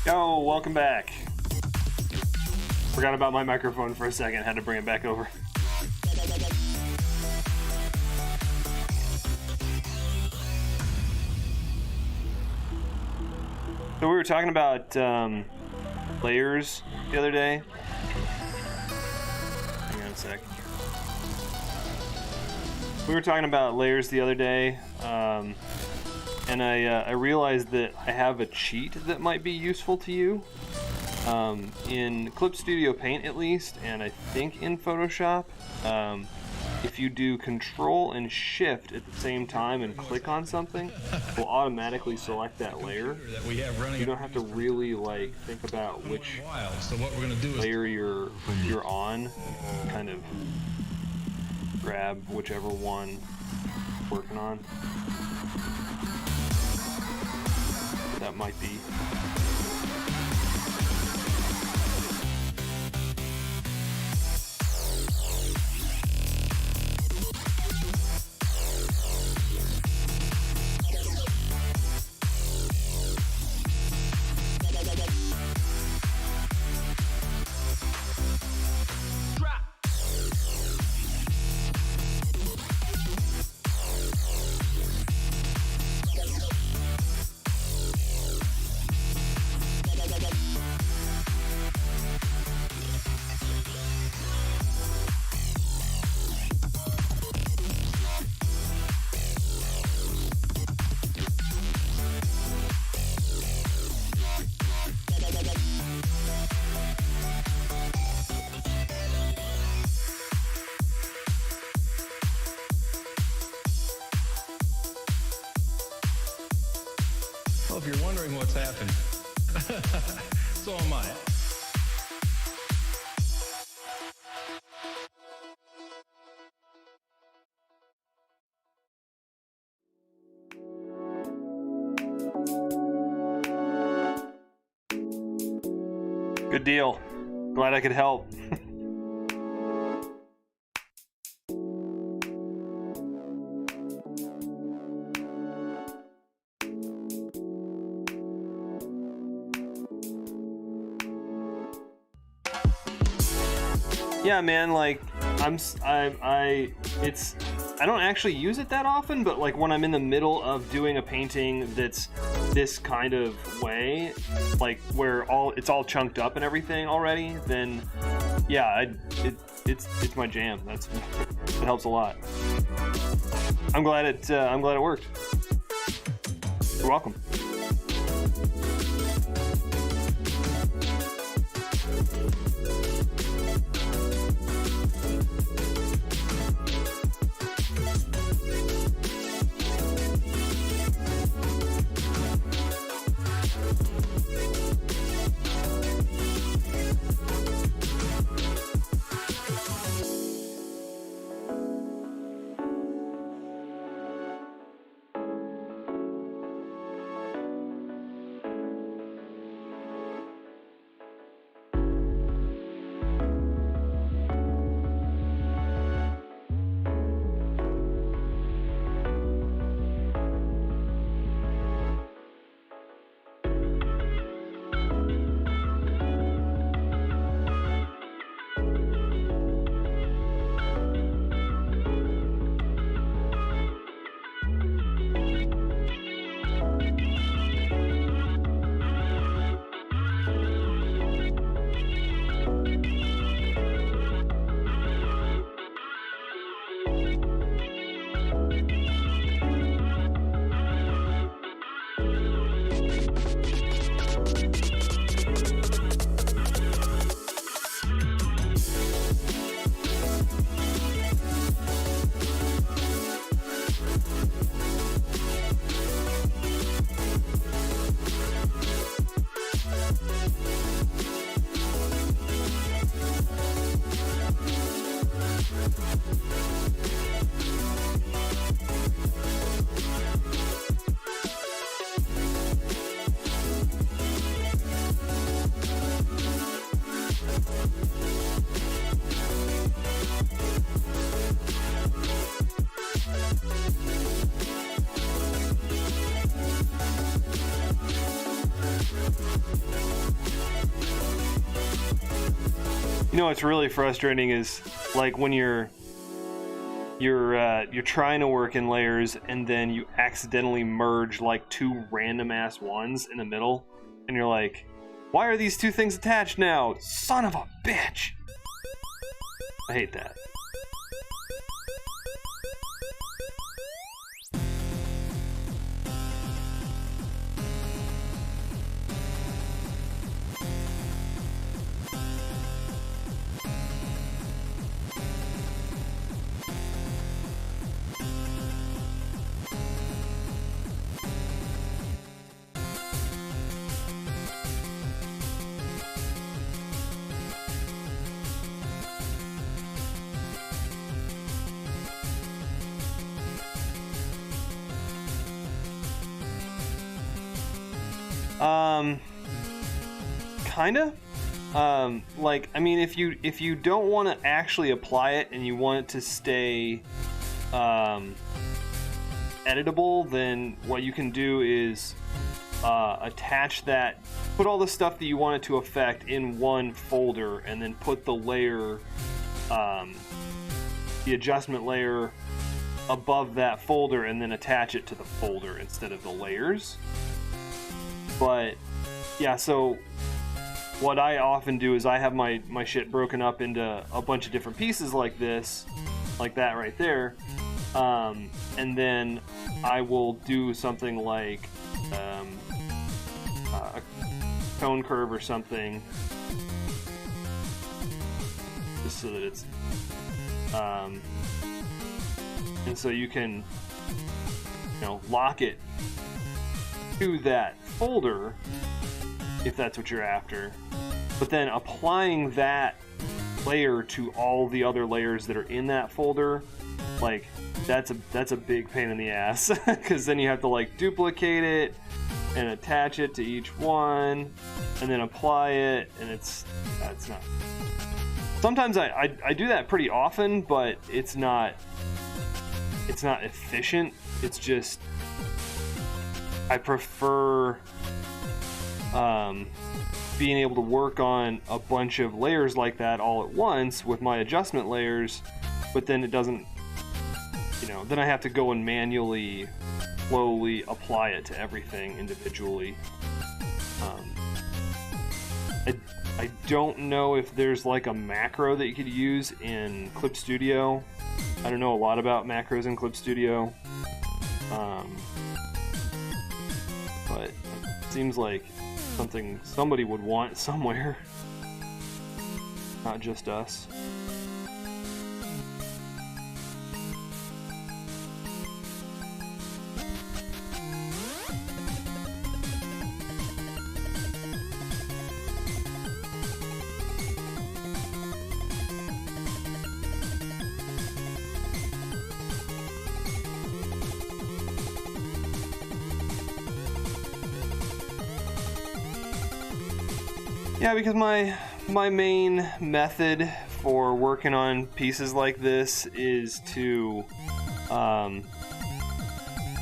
Yo, welcome back. Forgot about my microphone for a second, had to bring it back over. So we were talking about layers the other day. Hang on a sec. We were talking about layers the other day, and I realized that I have a cheat that might be useful to you. In Clip Studio Paint at least, and I think in Photoshop, if you do Control and Shift at the same time and click on something, it will automatically select that layer. You don't have to really like think about which layer you're on. Kind of grab whichever one you're working on. That might be. Well, if you're wondering what's happened, so am I. Good deal. Glad I could help. Yeah, man, like I don't actually use it that often, but like when I'm in the middle of doing a painting that's this kind of way, like where it's all chunked up and everything already, then yeah, it's my jam. It helps a lot. I'm glad it worked. You're welcome. know what's really frustrating is like when you're trying to work in layers and then you accidentally merge like two random ass ones in the middle, and you're like, why are these two things attached now? Son of a bitch! I hate that. Kinda. Like, I mean, if you don't want to actually apply it and you want it to stay editable, then what you can do is attach that, put all the stuff that you want it to affect in one folder, and then put the layer, the adjustment layer above that folder, and then attach it to the folder instead of the layers. But yeah, so what I often do is I have my shit broken up into a bunch of different pieces like this, like that right there, and then I will do something like a cone curve or something, just so that it's and so you can, you know, lock it to that folder if that's what you're after, but then applying that layer to all the other layers that are in that folder, like that's a big pain in the ass because then you have to like duplicate it and attach it to each one and then apply it, and that's not. Sometimes I do that pretty often, but it's not efficient. It's just I prefer being able to work on a bunch of layers like that all at once with my adjustment layers, but then it doesn't, you know, then I have to go and manually, slowly apply it to everything individually. I don't know if there's like a macro that you could use in Clip Studio. I don't know a lot about macros in Clip Studio. But it seems like something somebody would want somewhere, not just us. Yeah, because my main method for working on pieces like this is to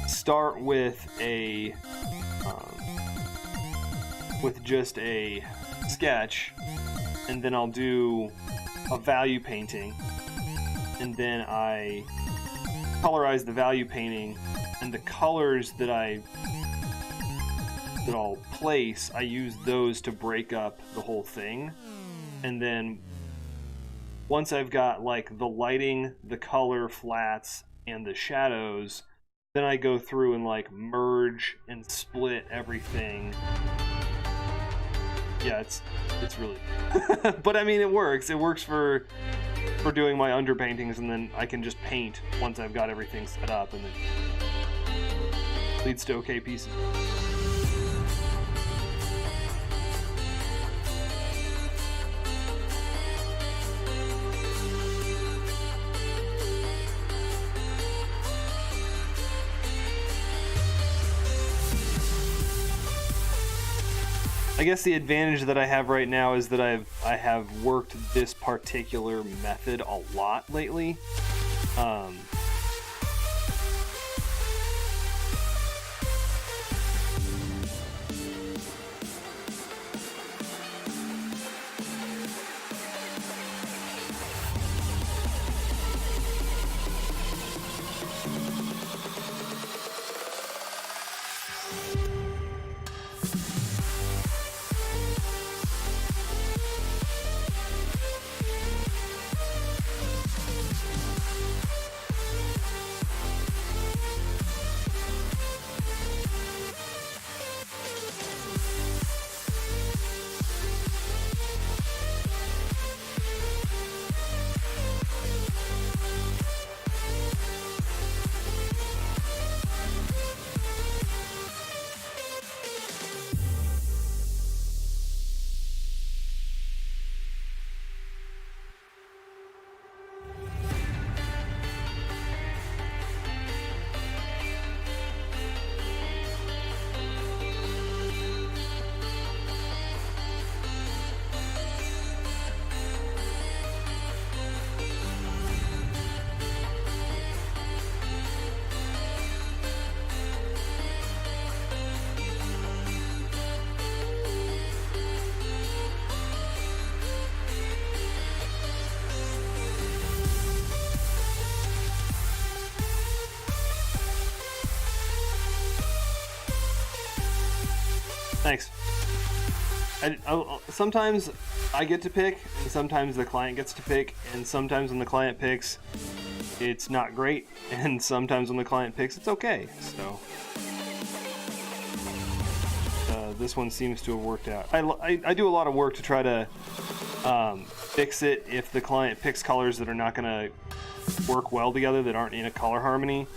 start with just a sketch, and then I'll do a value painting, and then I colorize the value painting, and the colors that I'll place, I use those to break up the whole thing. And then once I've got like the lighting, the color flats, and the shadows, then I go through and like merge and split everything. Yeah, it's really but I mean, it works for doing my underpaintings, and then I can just paint once I've got everything set up, and it leads to okay pieces. I guess the advantage that I have right now is that I have worked this particular method a lot lately. Thanks. Sometimes I get to pick, and sometimes the client gets to pick, and sometimes when the client picks, it's not great, and sometimes when the client picks, it's okay. So this one seems to have worked out. I do a lot of work to try to fix it if the client picks colors that are not going to work well together, that aren't in a color harmony.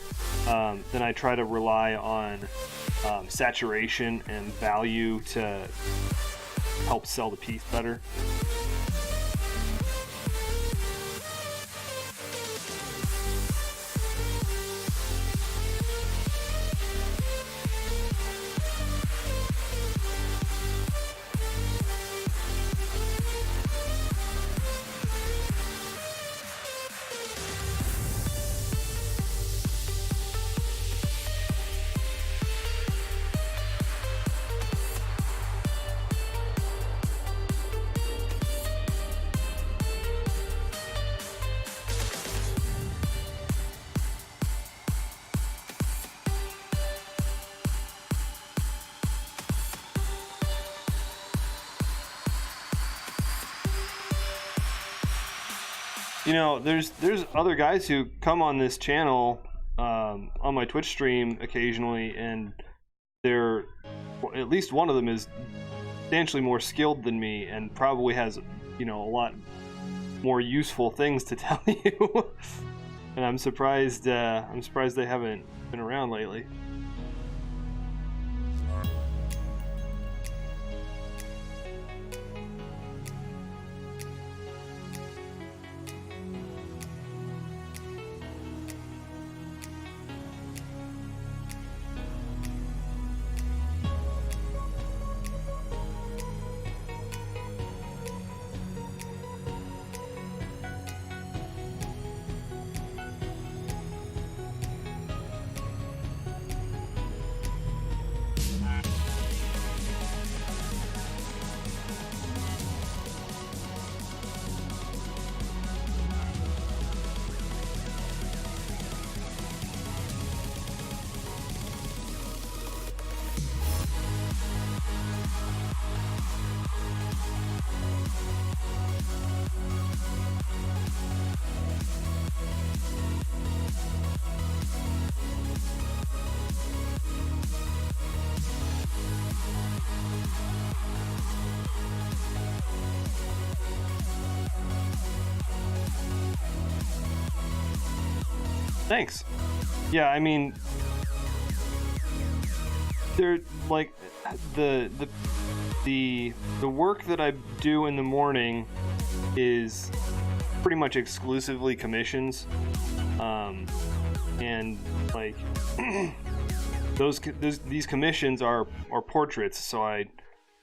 Then I try to rely on saturation and value to help sell the piece better. You know, there's other guys who come on this channel, on my Twitch stream occasionally, and they're, well, at least one of them is substantially more skilled than me and probably has, you know, a lot more useful things to tell you. And I'm surprised they haven't been around lately. Thanks. Yeah, I mean, they're like the work that I do in the morning is pretty much exclusively commissions, and like these commissions are portraits. So I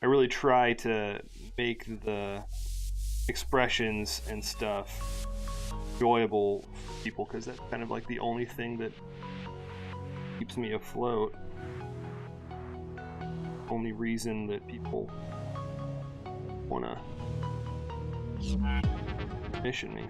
really try to make the expressions and stuff enjoyable for people, because that's kind of like the only thing that keeps me afloat. Only reason that people wanna commission me.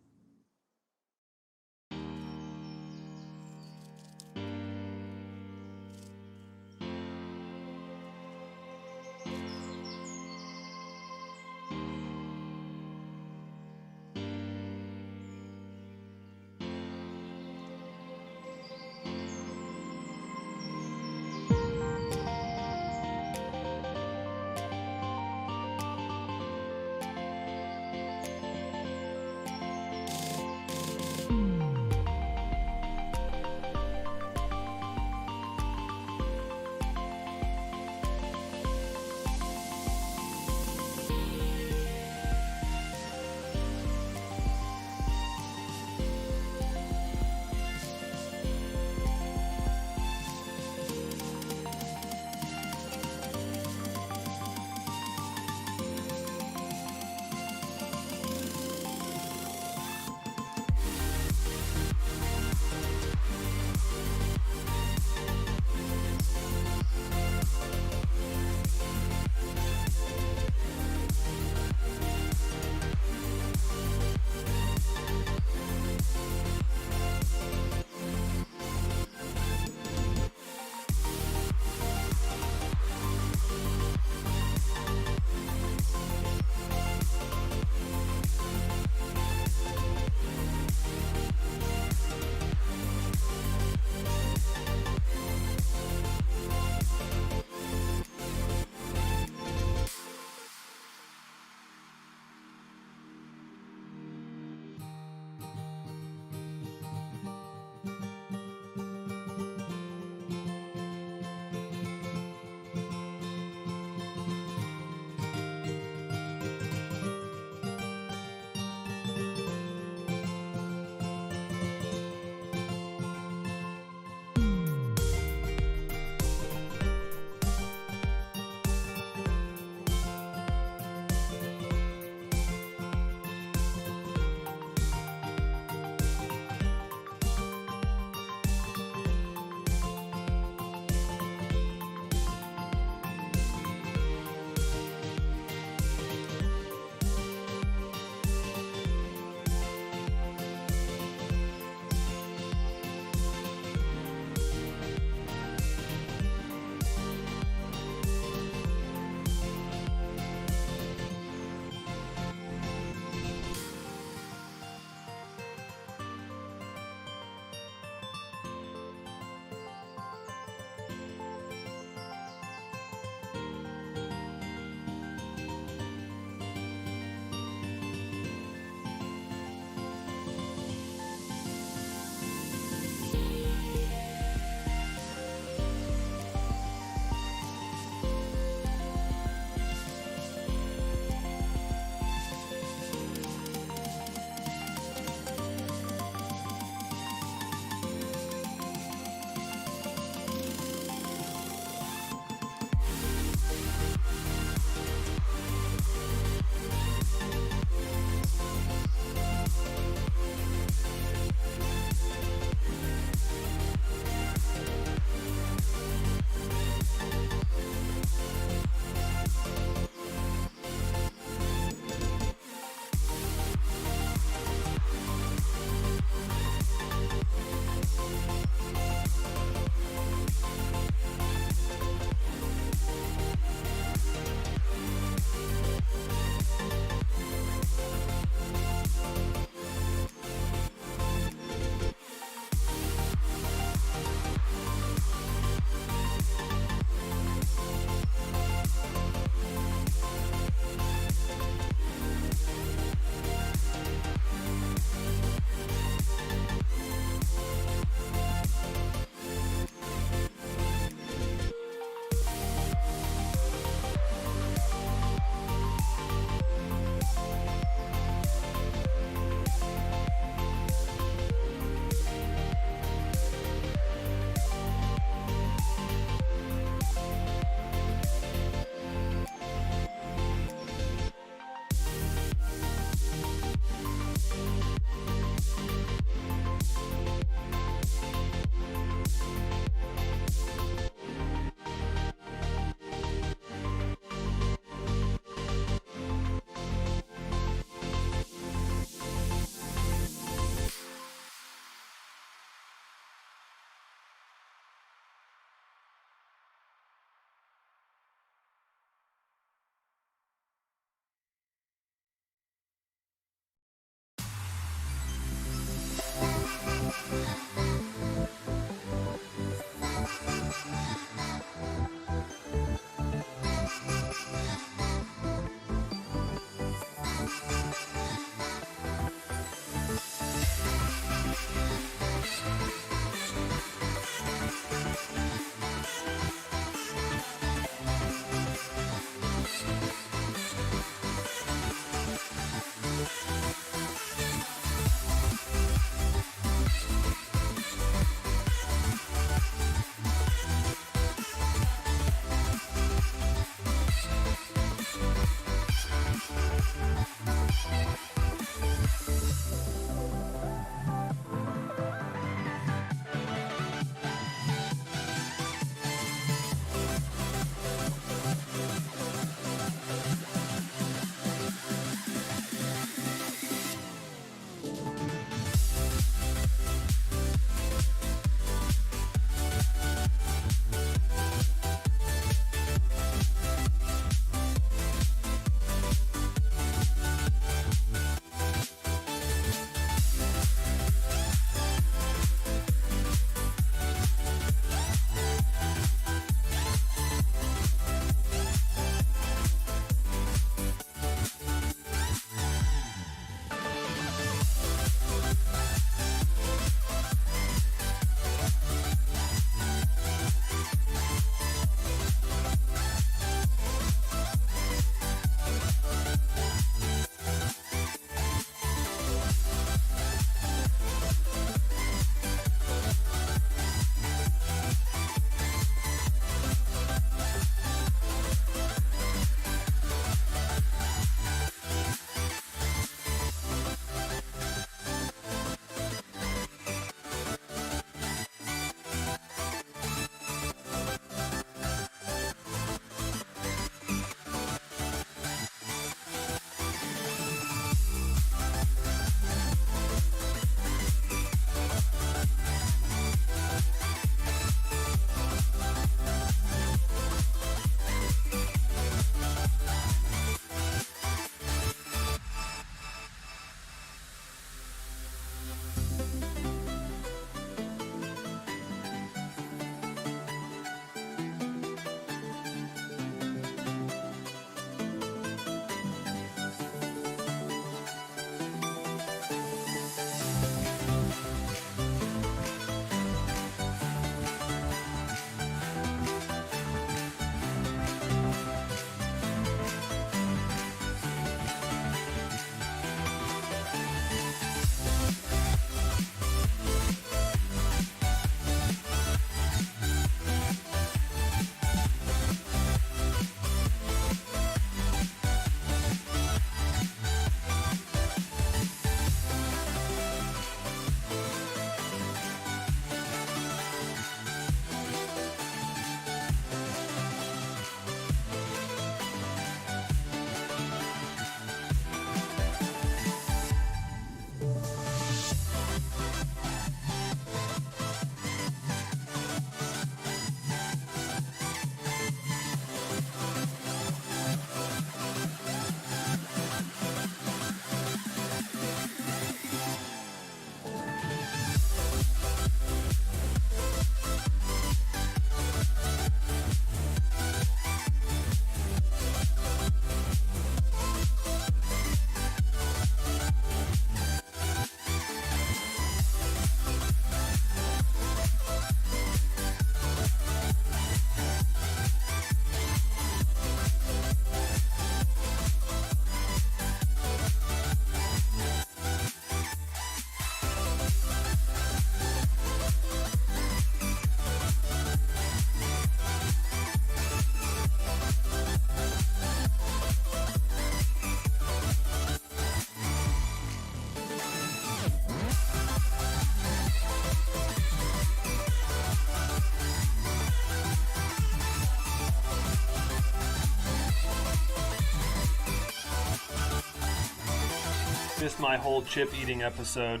Missed my whole chip eating episode.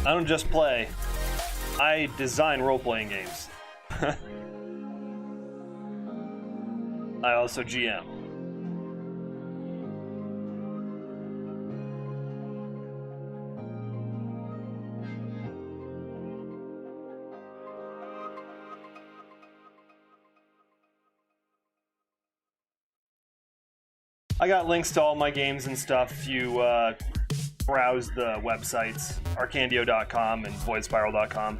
I don't just play. I design role-playing games. I also GM. I got links to all my games and stuff if you browse the websites, Arcandio.com and VoidSpiral.com.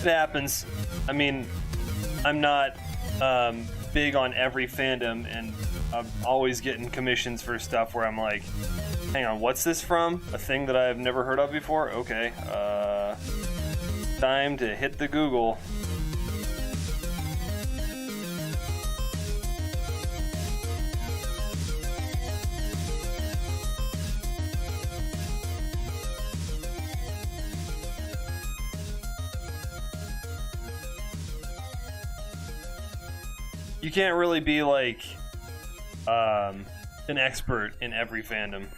It happens. I mean, I'm not big on every fandom, and I'm always getting commissions for stuff where I'm like, hang on, what's this from? A thing that I've never heard of before? Okay, time to hit the Google. You can't really be like an expert in every fandom.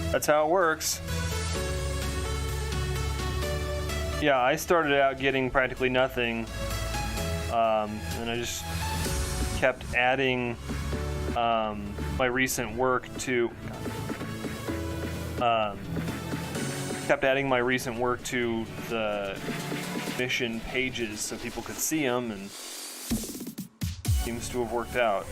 That's how it works. Yeah, I started out getting practically nothing, and I just kept adding my recent work to the mission pages so people could see them, and seems to have worked out.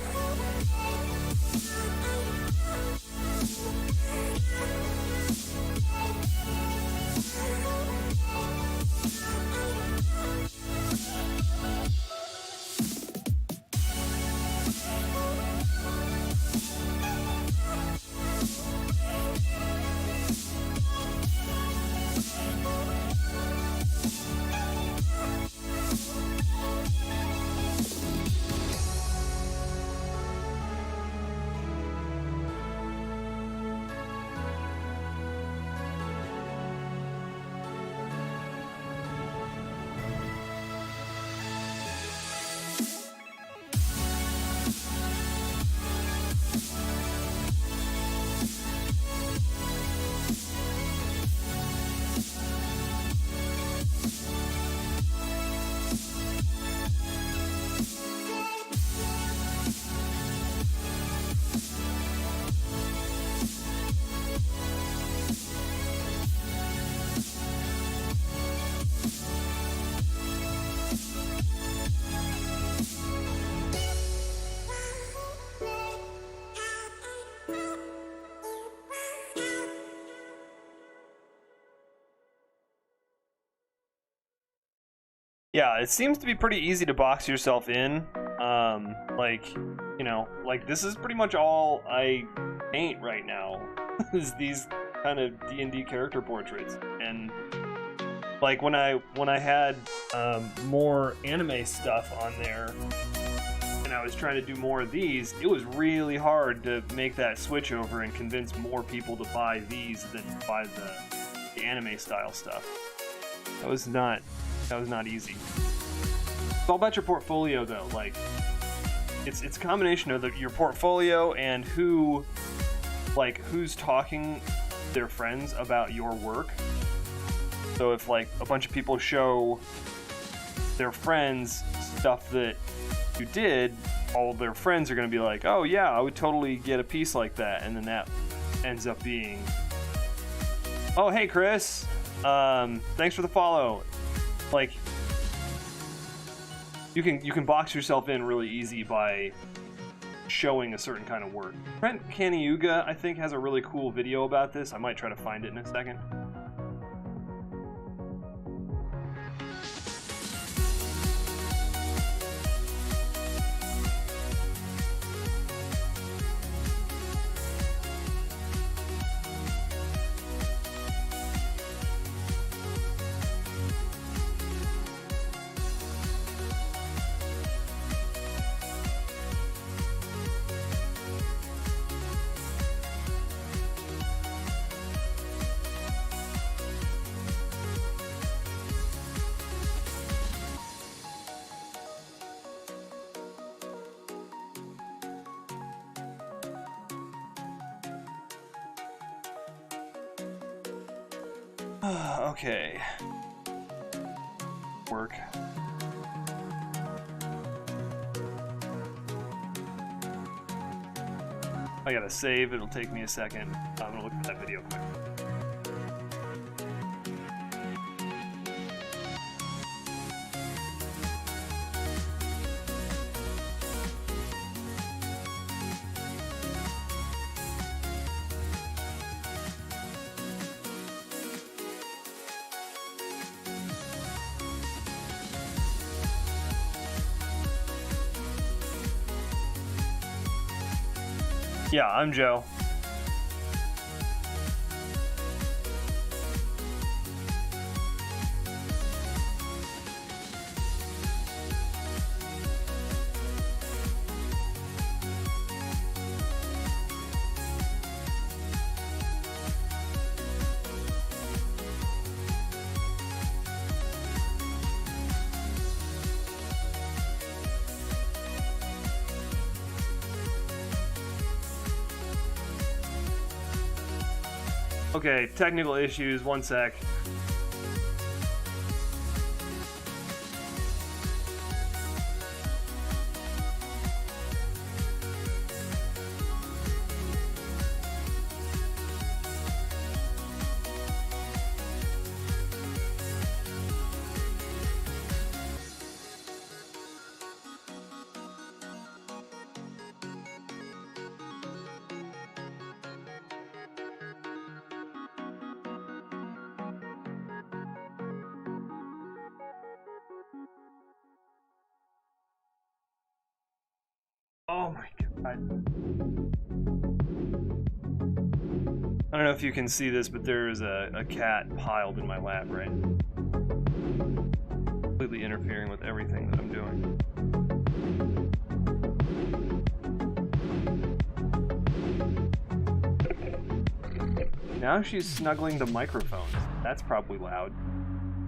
Yeah, it seems to be pretty easy to box yourself in. Like, you know, like this is pretty much all I paint right now is these kind of D&D character portraits. And like when I had more anime stuff on there and I was trying to do more of these, it was really hard to make that switch over and convince more people to buy these than buy the anime style stuff. That was not easy. It's all about your portfolio, though. Like, it's a combination of your portfolio and who's talking to their friends about your work. So if like a bunch of people show their friends stuff that you did, all their friends are going to be like, oh yeah, I would totally get a piece like that, and then that ends up being, oh hey Chris, thanks for the follow. Like, you can box yourself in really easy by showing a certain kind of work. Trent Caniuga, I think, has a really cool video about this. I might try to find it in a second. Okay. Work. I gotta save, it'll take me a second. I'm gonna look at that video quick. Yeah, I'm Joe. Okay, technical issues, one sec. Oh my god. I don't know if you can see this, but there is a cat piled in my lap right now. Completely interfering with everything that I'm doing. Now she's snuggling the microphone. That's probably loud.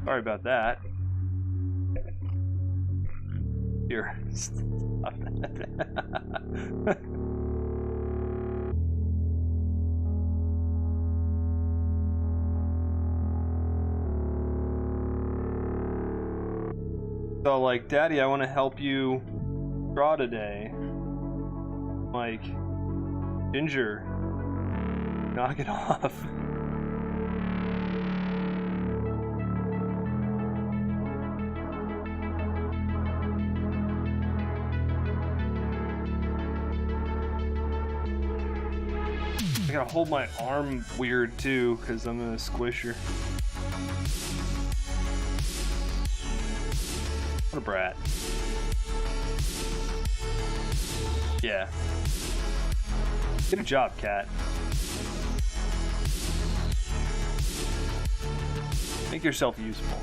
Sorry about that. Here. Stop that. So, like, Daddy, I want to help you draw today. Like, Ginger, knock it off. I gotta hold my arm weird too, because I'm gonna squish her. What a brat. Yeah. Good job, cat. Make yourself useful.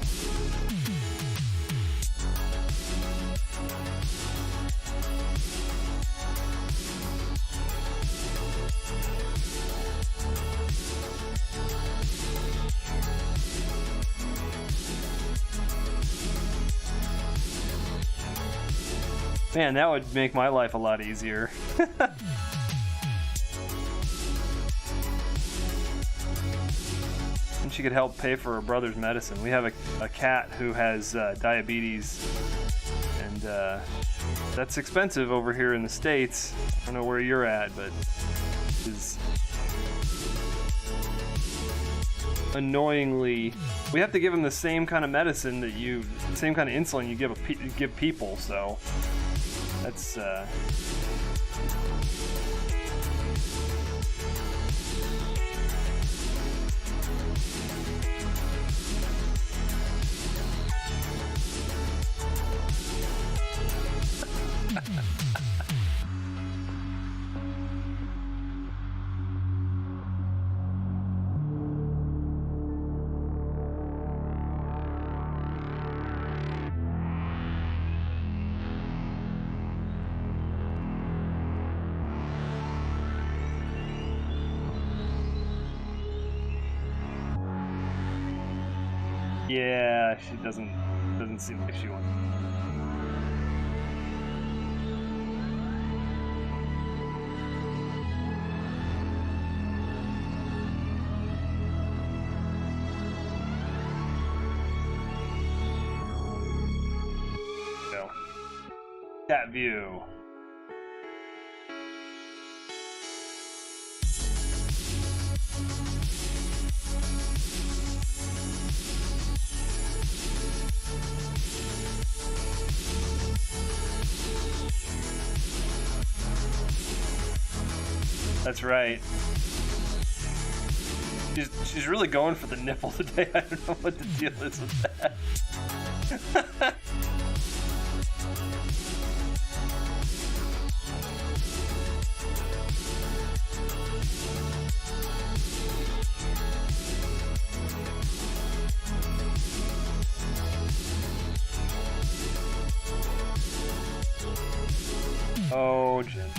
Man, that would make my life a lot easier. And she could help pay for her brother's medicine. We have a cat who has diabetes, and that's expensive over here in the States. I don't know where you're at, but it's annoyingly... We have to give him the same kind of medicine that same kind of insulin you give people, so... That's, yeah, she doesn't seem like she wants. that view. That's right. She's really going for the nipple today. I don't know what the deal is with that. Oh, Jen.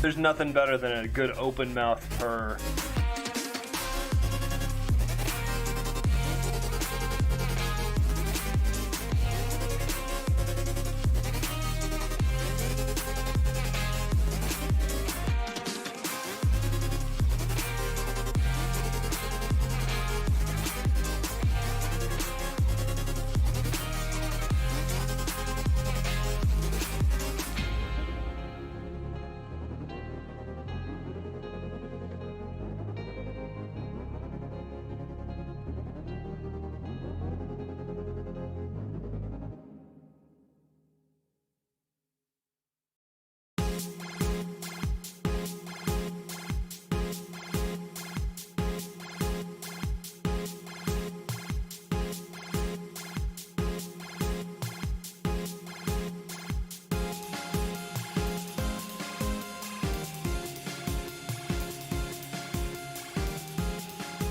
There's nothing better than a good open mouth purr.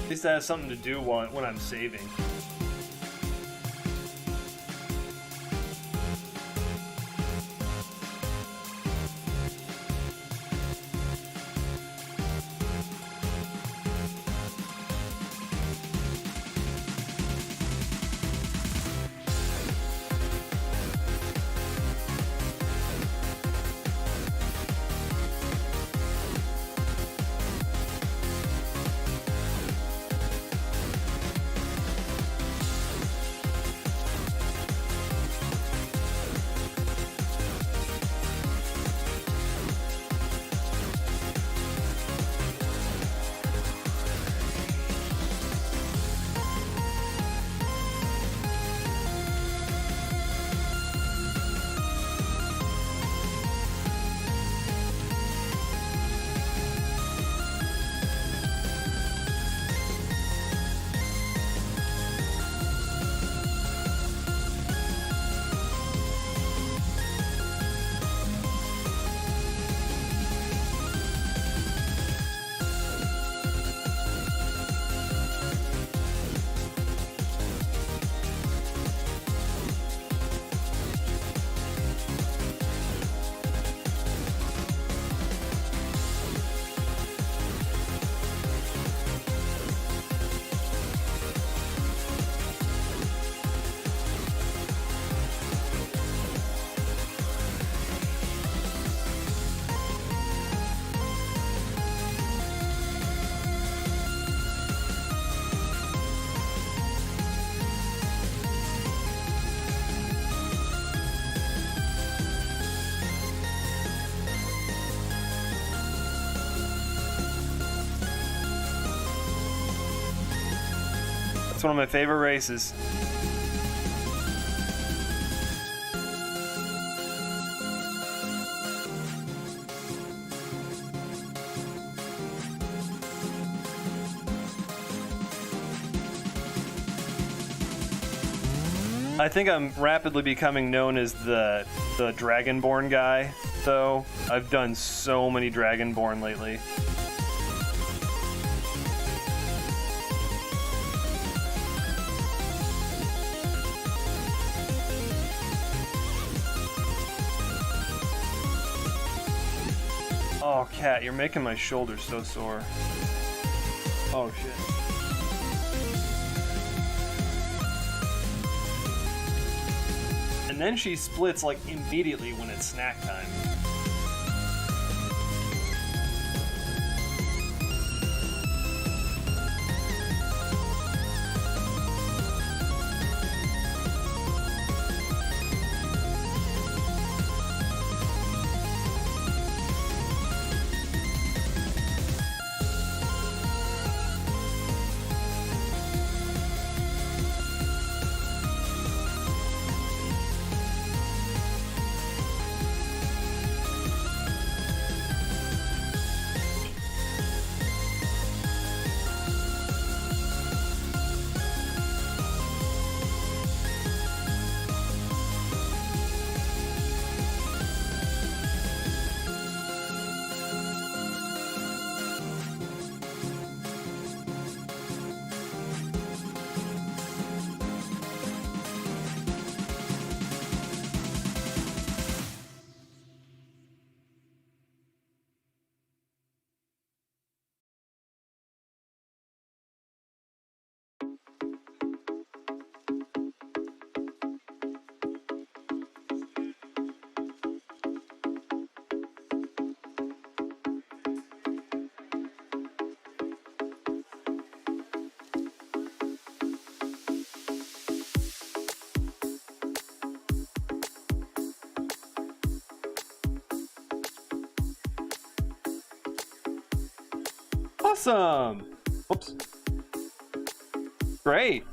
At least I have something to do when I'm saving. It's one of my favorite races. I think I'm rapidly becoming known as the Dragonborn guy, though. I've done so many Dragonborn lately. Oh, Cat, you're making my shoulders so sore. Oh, shit. And then she splits, like, immediately when it's snack time. Awesome! Oops. Great.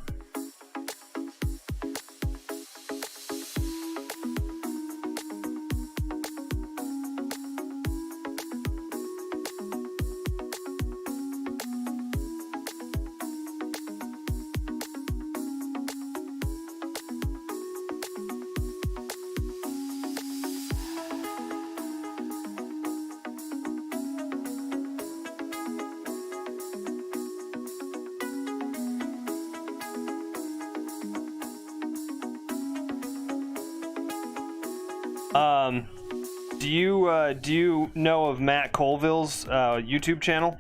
Do you know of Matt Colville's YouTube channel?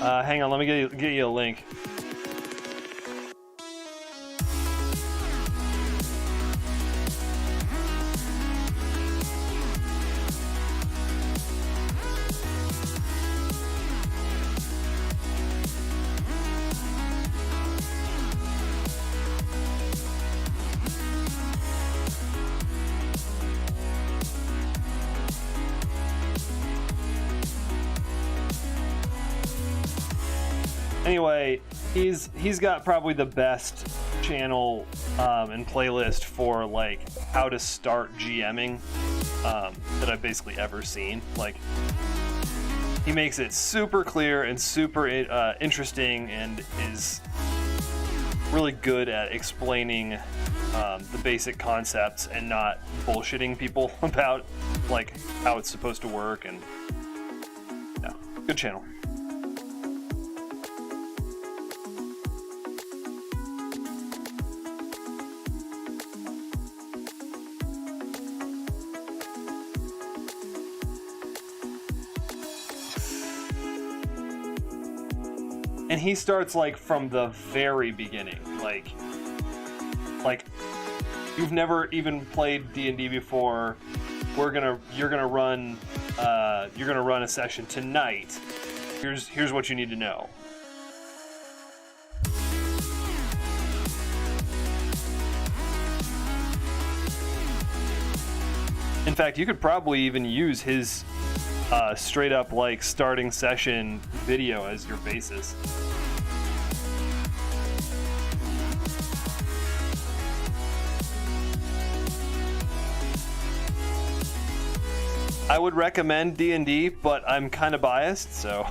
Hang on, let me get you a link. Anyway, he's got probably the best channel and playlist for like how to start GMing that I've basically ever seen. Like, he makes it super clear and super interesting, and is really good at explaining the basic concepts and not bullshitting people about like how it's supposed to work. And yeah, good channel. And he starts like from the very beginning, like you've never even played D&D before. You're gonna run a session tonight. Here's what you need to know. In fact, you could probably even use his straight up like starting session video as your basis. I would recommend D&D, but I'm kind of biased, so.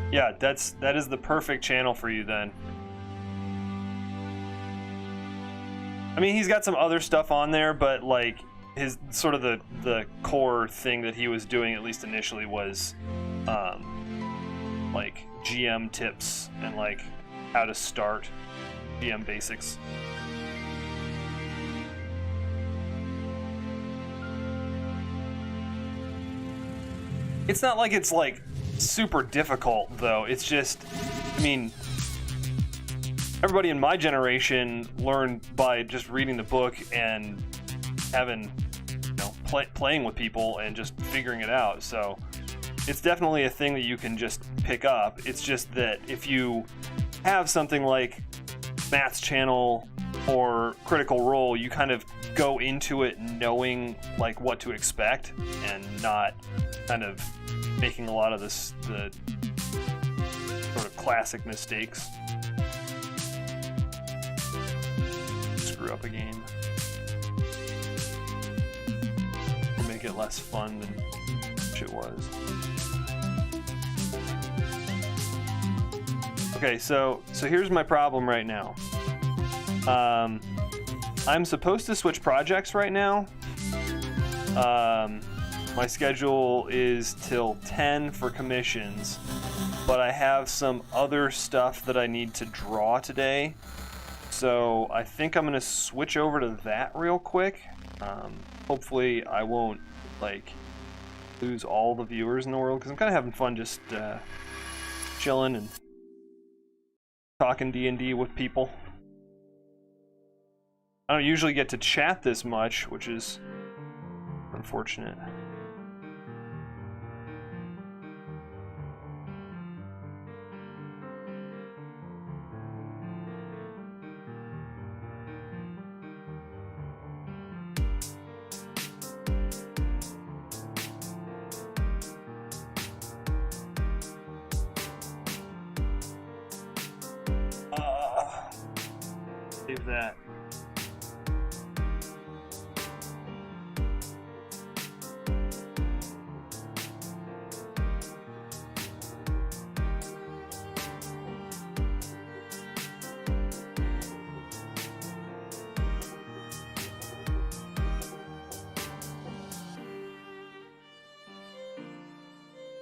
Yeah, that is the perfect channel for you then. I mean, he's got some other stuff on there, but like his sort of the core thing that he was doing, at least initially, was like GM tips and like how to start GM basics. It's not like it's like super difficult though. It's just, I mean, everybody in my generation learned by just reading the book and having, you know, playing with people and just figuring it out. So it's definitely a thing that you can just pick up. It's just that if you have something like Matt's channel or Critical Role, you kind of go into it knowing like what to expect and not kind of making a lot of the sort of classic mistakes. Screw up a game. Or make it less fun than it was. Okay, so here's my problem right now. I'm supposed to switch projects right now. My schedule is till 10 for commissions, but I have some other stuff that I need to draw today. So I think I'm gonna switch over to that real quick. Hopefully I won't like lose all the viewers in the world, because I'm kind of having fun just chilling and talking D&D with people. I don't usually get to chat this much, which is unfortunate. Save that.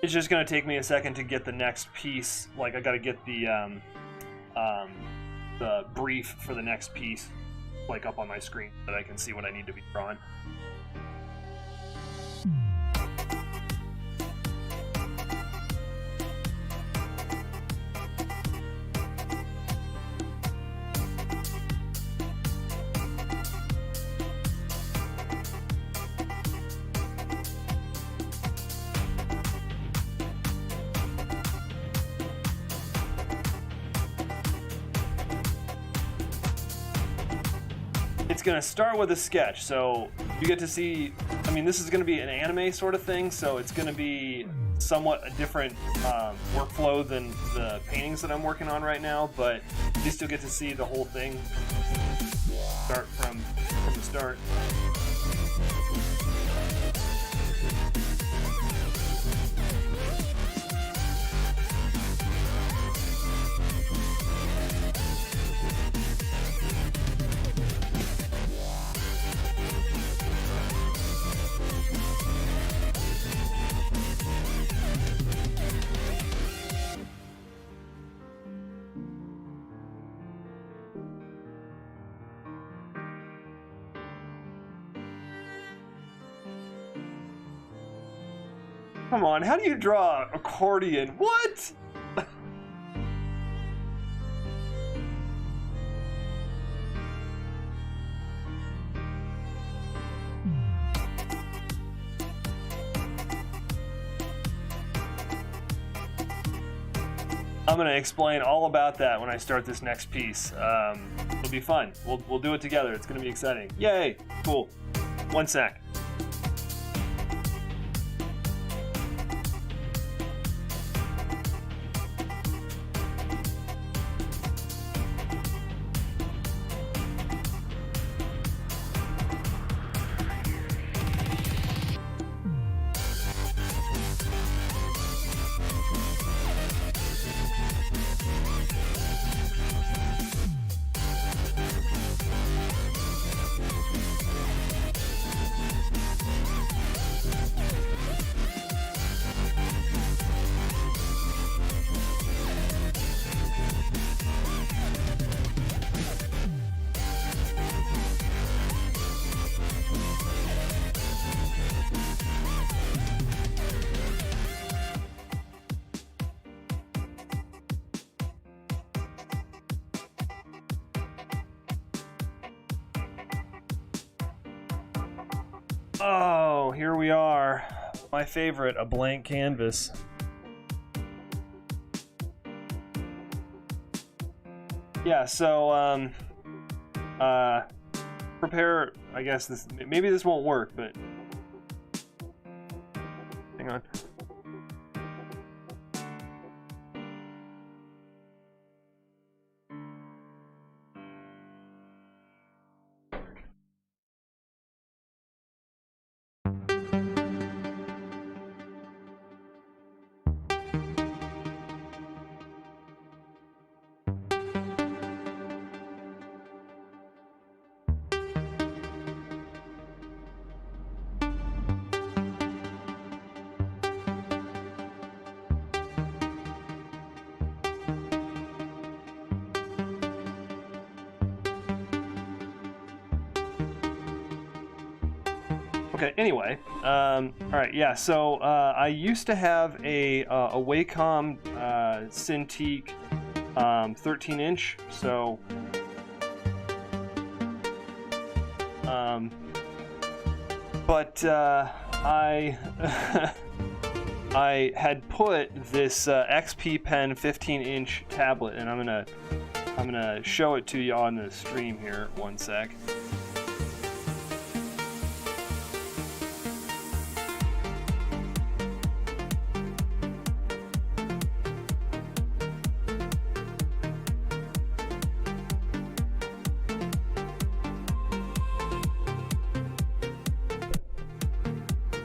It's just gonna take me a second to get the next piece. Like, I gotta get the brief for the next piece, like, up on my screen, so that I can see what I need to be drawing. It's gonna start with a sketch, so you get to see, I mean, this is gonna be an anime sort of thing, so it's gonna be somewhat a different workflow than the paintings that I'm working on right now, but you still get to see the whole thing start from the start. Come on, how do you draw accordion? What? I'm gonna explain all about that when I start this next piece. It'll be fun. We'll do it together. It's gonna be exciting. Yay! Cool. One sec. Oh, here we are. My favorite, a blank canvas. Yeah, so, prepare, I guess this, maybe this won't work, but hang on. Okay, anyway, all right, yeah, so I used to have a Wacom Cintiq 13-inch, so but I I had put this XP Pen 15-inch tablet, and I'm gonna show it to you on the stream here. One sec.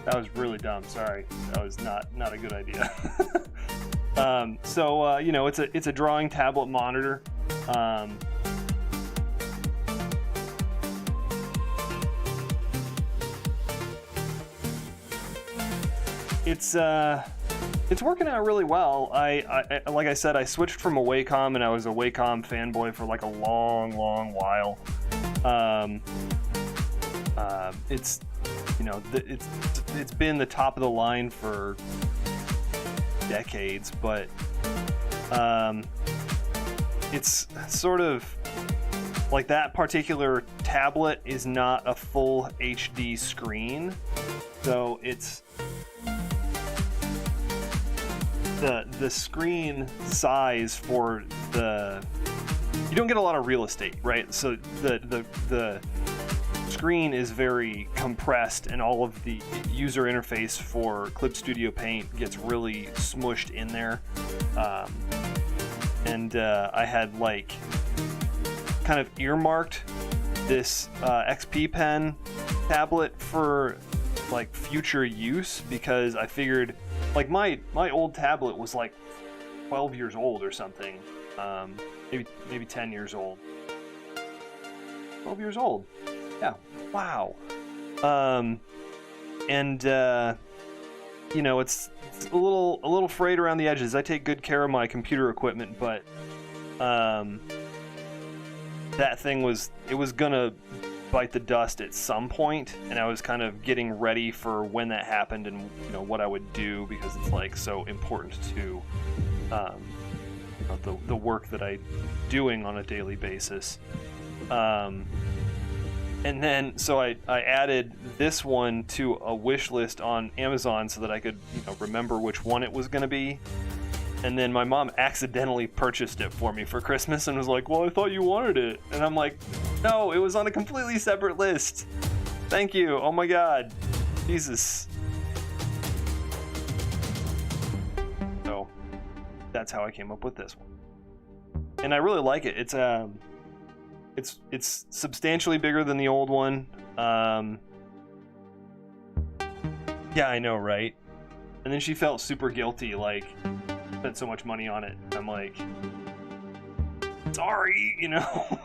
That was really dumb. Sorry, that was not a good idea. So you know, it's a drawing tablet monitor. It's working out really well. I like I said, I switched from a Wacom, and I was a Wacom fanboy for like a long while. It's, you know, it's been the top of the line for decades, but it's sort of like that particular tablet is not a full HD screen, so it's the screen size for you don't get a lot of real estate, right? So the screen is very compressed, and all of the user interface for Clip Studio Paint gets really smushed in there. And I had like kind of earmarked this XP Pen tablet for like future use, because I figured like my old tablet was like 12 years old or something, maybe 10 years old. 12 years old. Yeah. Wow. And you know, it's a little frayed around the edges. I take good care of my computer equipment, but that thing was gonna bite the dust at some point, and I was kind of getting ready for when that happened, and you know what I would do, because it's like so important to you know, the work that I'm doing on a daily basis. And then, so I added this one to a wish list on Amazon so that I could, you know, remember which one it was going to be. And then my mom accidentally purchased it for me for Christmas and was like, well, I thought you wanted it. And I'm like, no, it was on a completely separate list. Thank you. Oh my God. Jesus. So that's how I came up with this one. And I really like it. It's substantially bigger than the old one. Yeah, I know, right? And then she felt super guilty, like, spent so much money on it. I'm like, sorry, you know?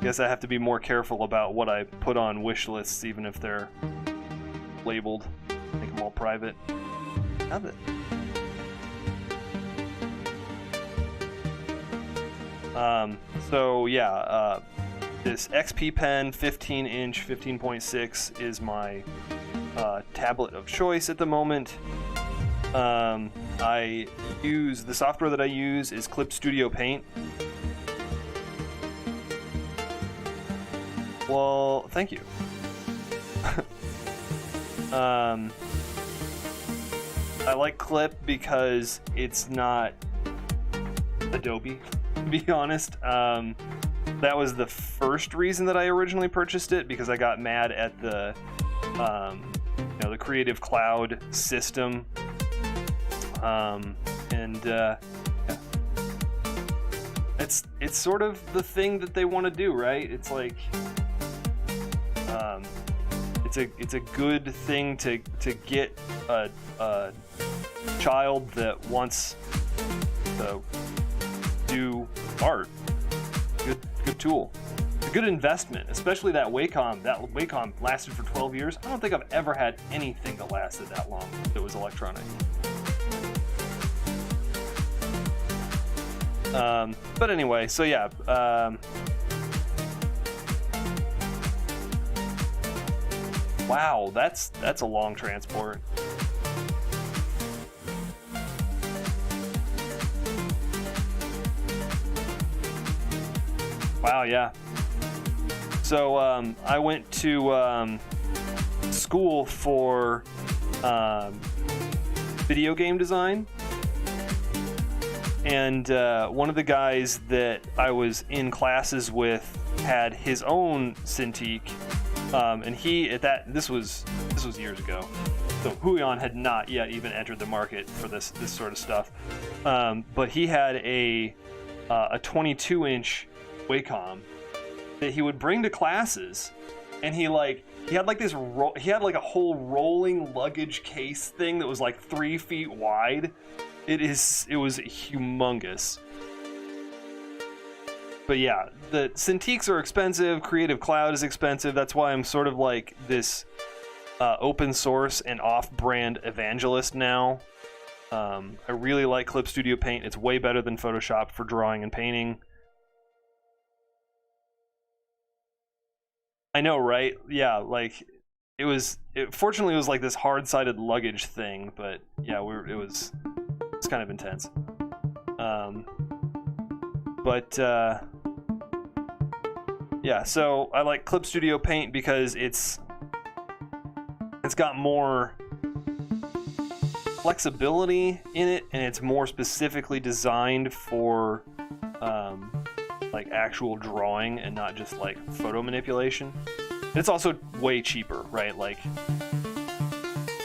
Guess I have to be more careful about what I put on wish lists, even if they're labeled. Make them all private. Have it. So yeah, this XP Pen 15-inch 15.6 is my tablet of choice at the moment. The software that I use is Clip Studio Paint. Well, thank you. I like Clip because it's not Adobe. To be honest, that was the first reason that I originally purchased it, because I got mad at the the Creative Cloud system, yeah. It's sort of the thing that they want to do, right? It's like it's a good thing to get a child that wants to do art. Good tool. A good investment, especially that Wacom. That Wacom lasted for 12 years. I don't think I've ever had anything that lasted that long that was electronic. But anyway, so yeah. Wow, that's a long transport. Wow, yeah. So I went to school for video game design, and one of the guys that I was in classes with had his own Cintiq, and this was years ago. So Huion had not yet even entered the market for this sort of stuff, but he had a 22-inch Wacom that he would bring to classes, and he had like a whole rolling luggage case thing that was like 3 feet wide. It was humongous. But yeah, the Cintiqs are expensive. Creative Cloud is expensive. That's why I'm sort of like this open source and off-brand evangelist now. I really like Clip Studio Paint. It's way better than Photoshop for drawing and painting. I know, right? Yeah, like fortunately it was like this hard-sided luggage thing, but yeah, it was kind of intense. Yeah, so I like Clip Studio Paint because it's got more flexibility in it, and it's more specifically designed for like actual drawing and not just like photo manipulation. It's also way cheaper, right? Like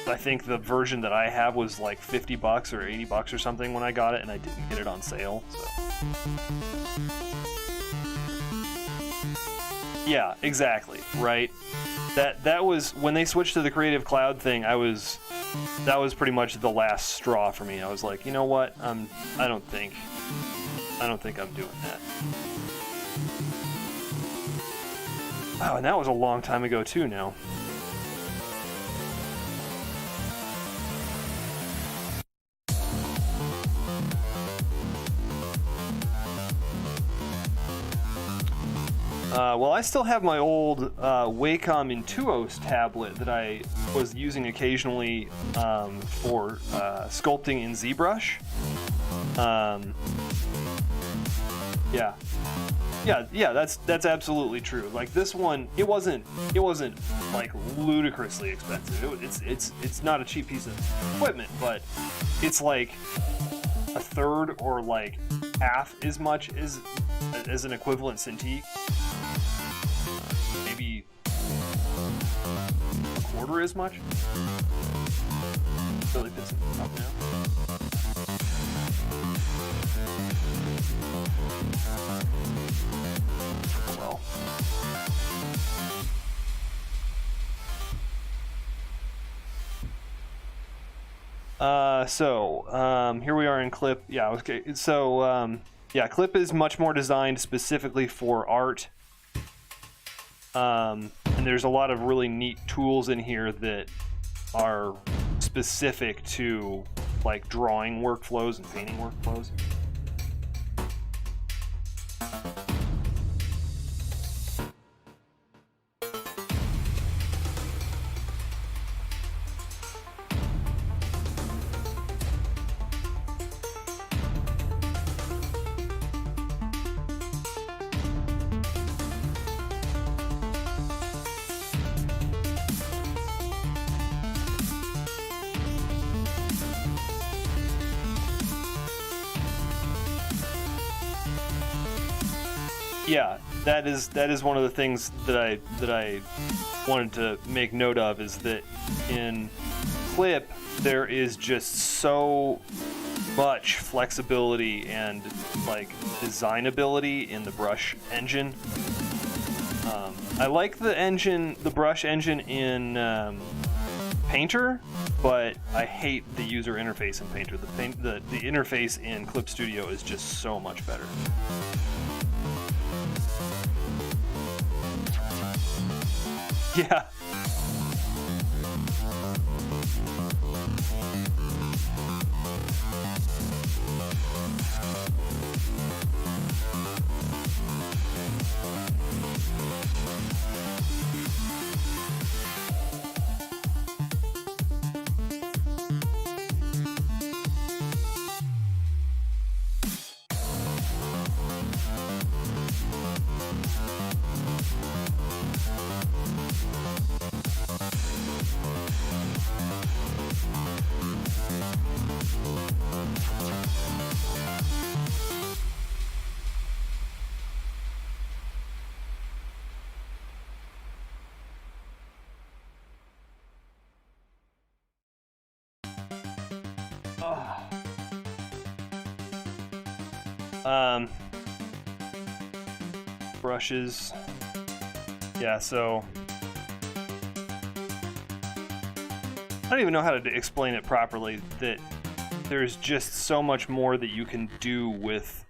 I think the version that I have was like $50 or $80 or something when I got it, and I didn't get it on sale. So yeah, exactly, right? That was when they switched to the Creative Cloud thing. That was pretty much the last straw for me. I was like, you know what? I don't think I'm doing that. Wow, and that was a long time ago too now. Well, I still have my old Wacom Intuos tablet that I was using occasionally for sculpting in ZBrush. Yeah, that's absolutely true. Like this one, it wasn't like ludicrously expensive. It's not a cheap piece of equipment, but it's like a third or like half as much as an equivalent Cintiq. Maybe a quarter as much. Really pissing me off now. Well. Here we are in Clip. Yeah, okay. So, yeah, Clip is much more designed specifically for art. And there's a lot of really neat tools in here that are specific to like drawing workflows and painting workflows. Yeah, that is one of the things that I wanted to make note of, is that in Clip there is just so much flexibility and like designability in the brush engine. I like the brush engine in Painter, but I hate the user interface in Painter. The interface in Clip Studio is just so much better. Yeah. Brushes. Yeah, so I don't even know how to explain it properly, that there's just so much more that you can do with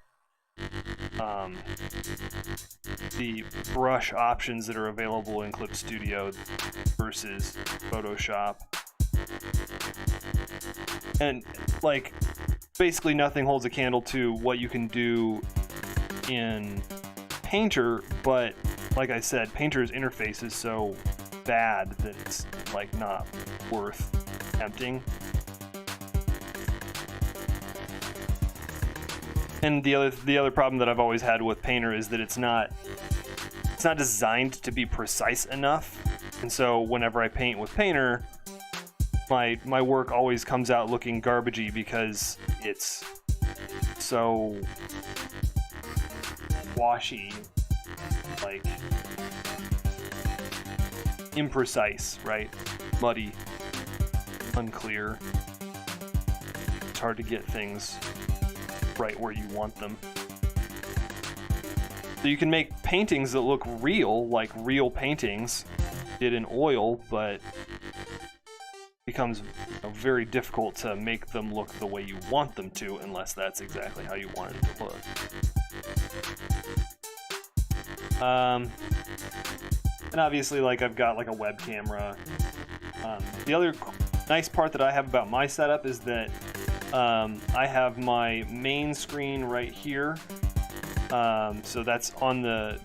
the brush options that are available in Clip Studio versus Photoshop. And like basically nothing holds a candle to what you can do in Painter, but like I said, Painter's interface is so bad that it's like not worth attempting. And the other problem that I've always had with Painter is that it's not designed to be precise enough. And so whenever I paint with Painter, my work always comes out looking garbagey because it's so washy, like imprecise, right? Muddy, unclear. It's hard to get things right where you want them. So you can make paintings that look real, like real paintings did in oil, but it becomes very difficult to make them look the way you want them to, unless that's exactly how you want it to look. And obviously, like, I've got like a web camera. The other nice part that I have about my setup is that I have my main screen right here. So that's on the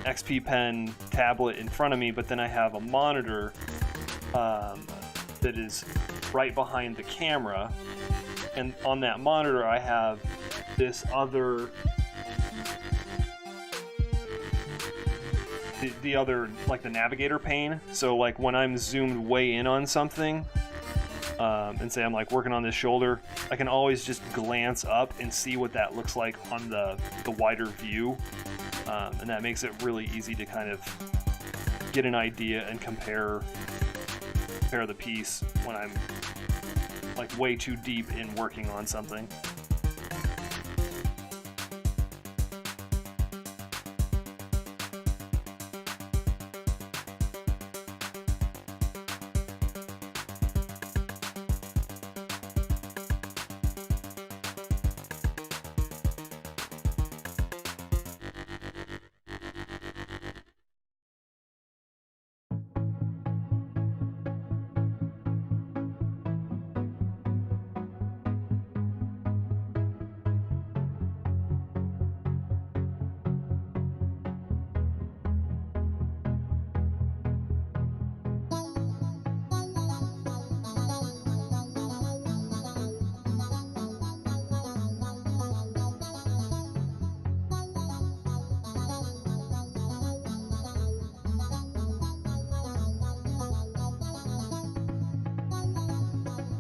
XP Pen tablet in front of me, but then I have a monitor that is right behind the camera, and on that monitor I have this other the other, like, the navigator pane. So like when I'm zoomed way in on something, and say I'm like working on this shoulder, I can always just glance up and see what that looks like on the wider view, and that makes it really easy to kind of get an idea and compare the piece when I'm like way too deep in working on something.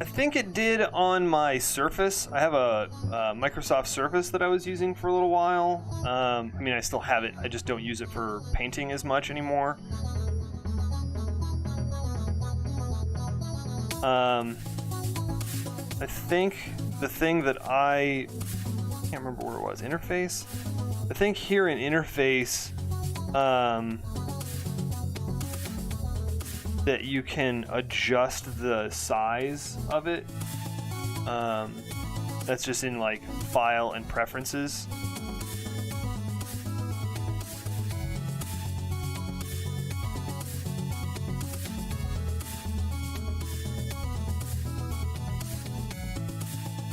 I think it did on my Surface. I have a Microsoft Surface that I was using for a little while. I mean, I still have it. I just don't use it for painting as much anymore. I think the thing that I can't remember where it was. Interface? I think here in Interface, that you can adjust the size of it. That's just in like File and Preferences.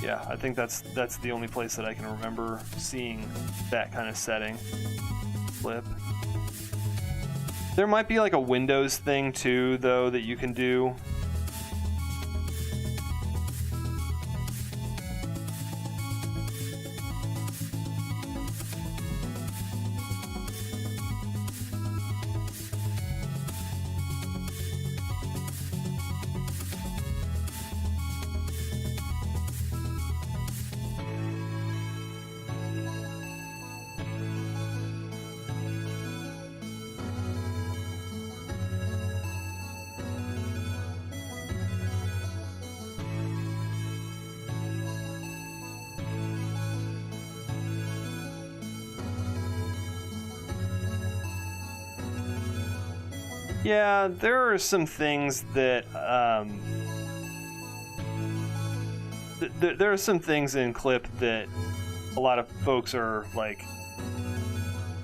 Yeah, I think that's the only place that I can remember seeing that kind of setting. Flip. There might be like a Windows thing too, though, that you can do. Yeah, there are some things that there are some things in Clip that a lot of folks are like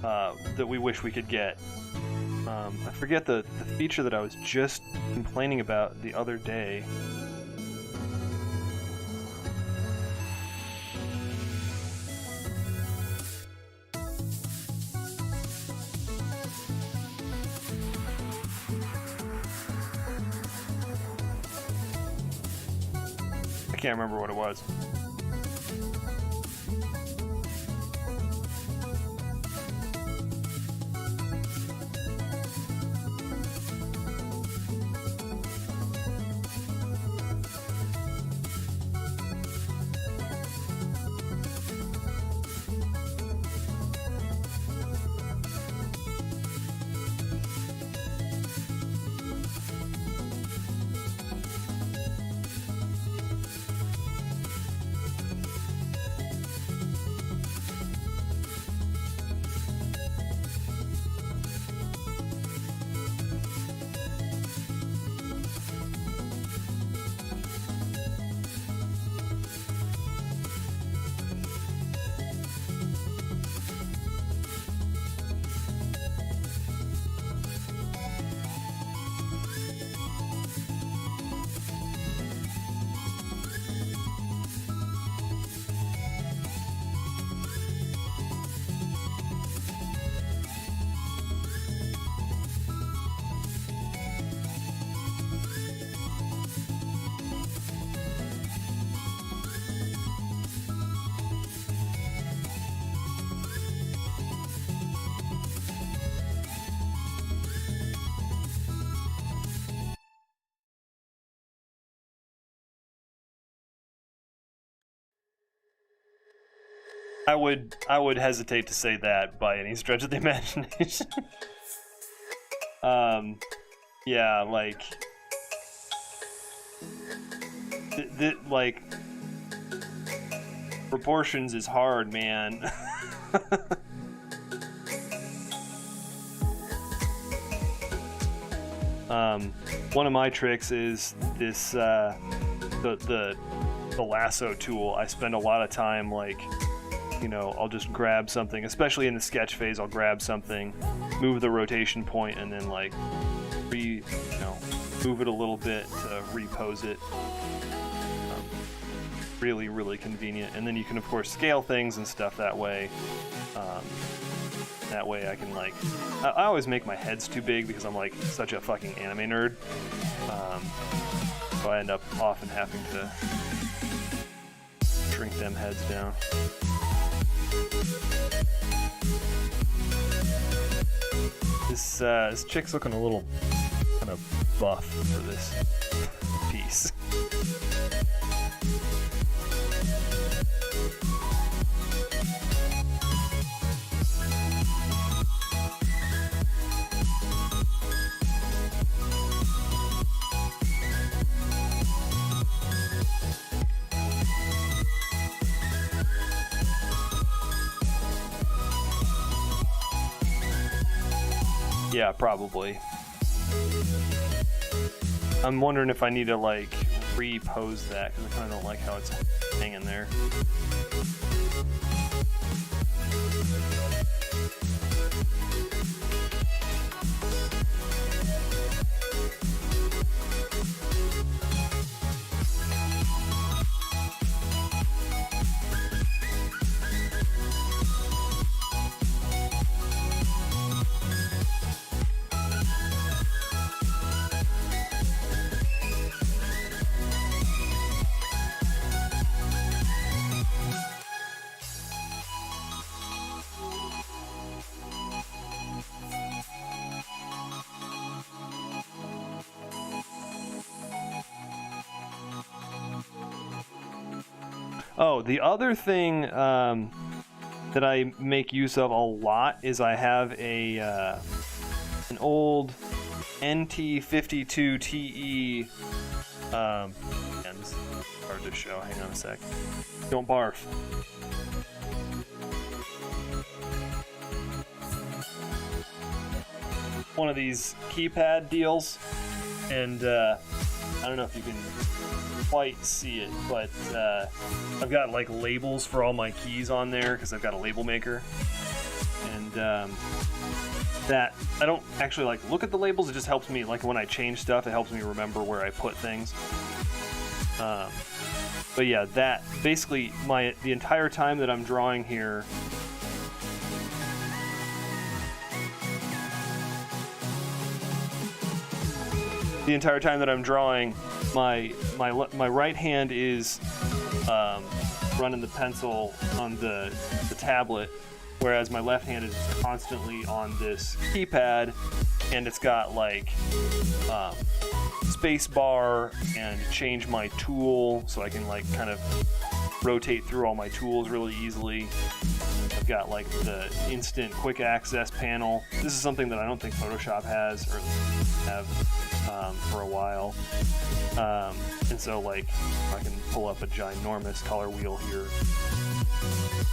that we wish we could get. I forget the feature that I was just complaining about the other day. I can't remember what it was. I would hesitate to say that by any stretch of the imagination. Yeah, like like proportions is hard, man. One of my tricks is this the lasso tool. I spend a lot of time like, you know, I'll just grab something, especially in the sketch phase. I'll grab something, move the rotation point, and then like move it a little bit to repose it. Really, really convenient. And then you can of course scale things and stuff that way. That way I can like, I always make my heads too big because I'm like such a fucking anime nerd. So I end up often having to shrink them heads down. This chick's looking a little kind of buff for this piece. Yeah, probably. I'm wondering if I need to like repose that because I kind of don't like how it's hanging there. Oh, the other thing that I make use of a lot is I have a an old NT52TE. And it's hard to show. Hang on a sec. Don't barf. one of these keypad deals, and I don't know if you can quite see it, but I've got like labels for all my keys on there because I've got a label maker, and that I don't actually like look at the labels. It just helps me, like when I change stuff, it helps me remember where I put things. But yeah, that basically the entire time that I'm drawing here, my right hand is running the pencil on the tablet, whereas my left hand is constantly on this keypad, and it's got like space bar and change my tool, so I can like kind of rotate through all my tools really easily. I've got like the instant quick access panel. This is something that I don't think Photoshop has or have for a while. And so like I can pull up a ginormous color wheel here.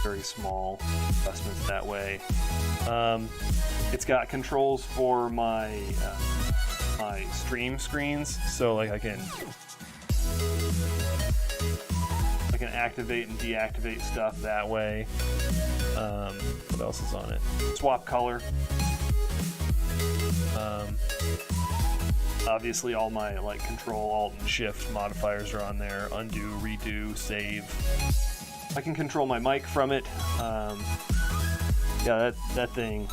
Very small adjustments that way. It's got controls for my stream screens, so like I can activate and deactivate stuff that way. What else is on it? Swap color. Obviously all my like Control, Alt, and Shift modifiers are on there. Undo, redo, save. I can control my mic from it. Yeah, that thing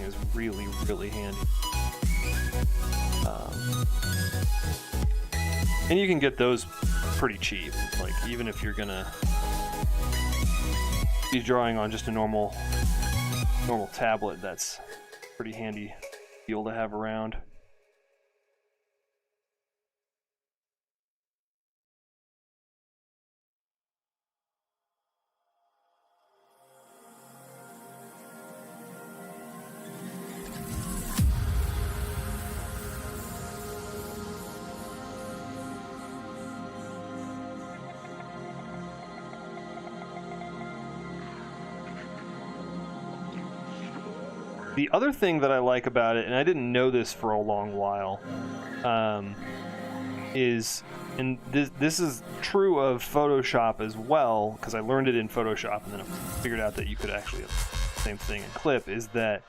is really, really handy. And you can get those pretty cheap. Like even if you're gonna be drawing on just a normal tablet, that's pretty handy deal to have around. The other thing that I like about it, and I didn't know this for a long while, is, and this is true of Photoshop as well, because I learned it in Photoshop and then I figured out that you could actually have the same thing in Clip, is that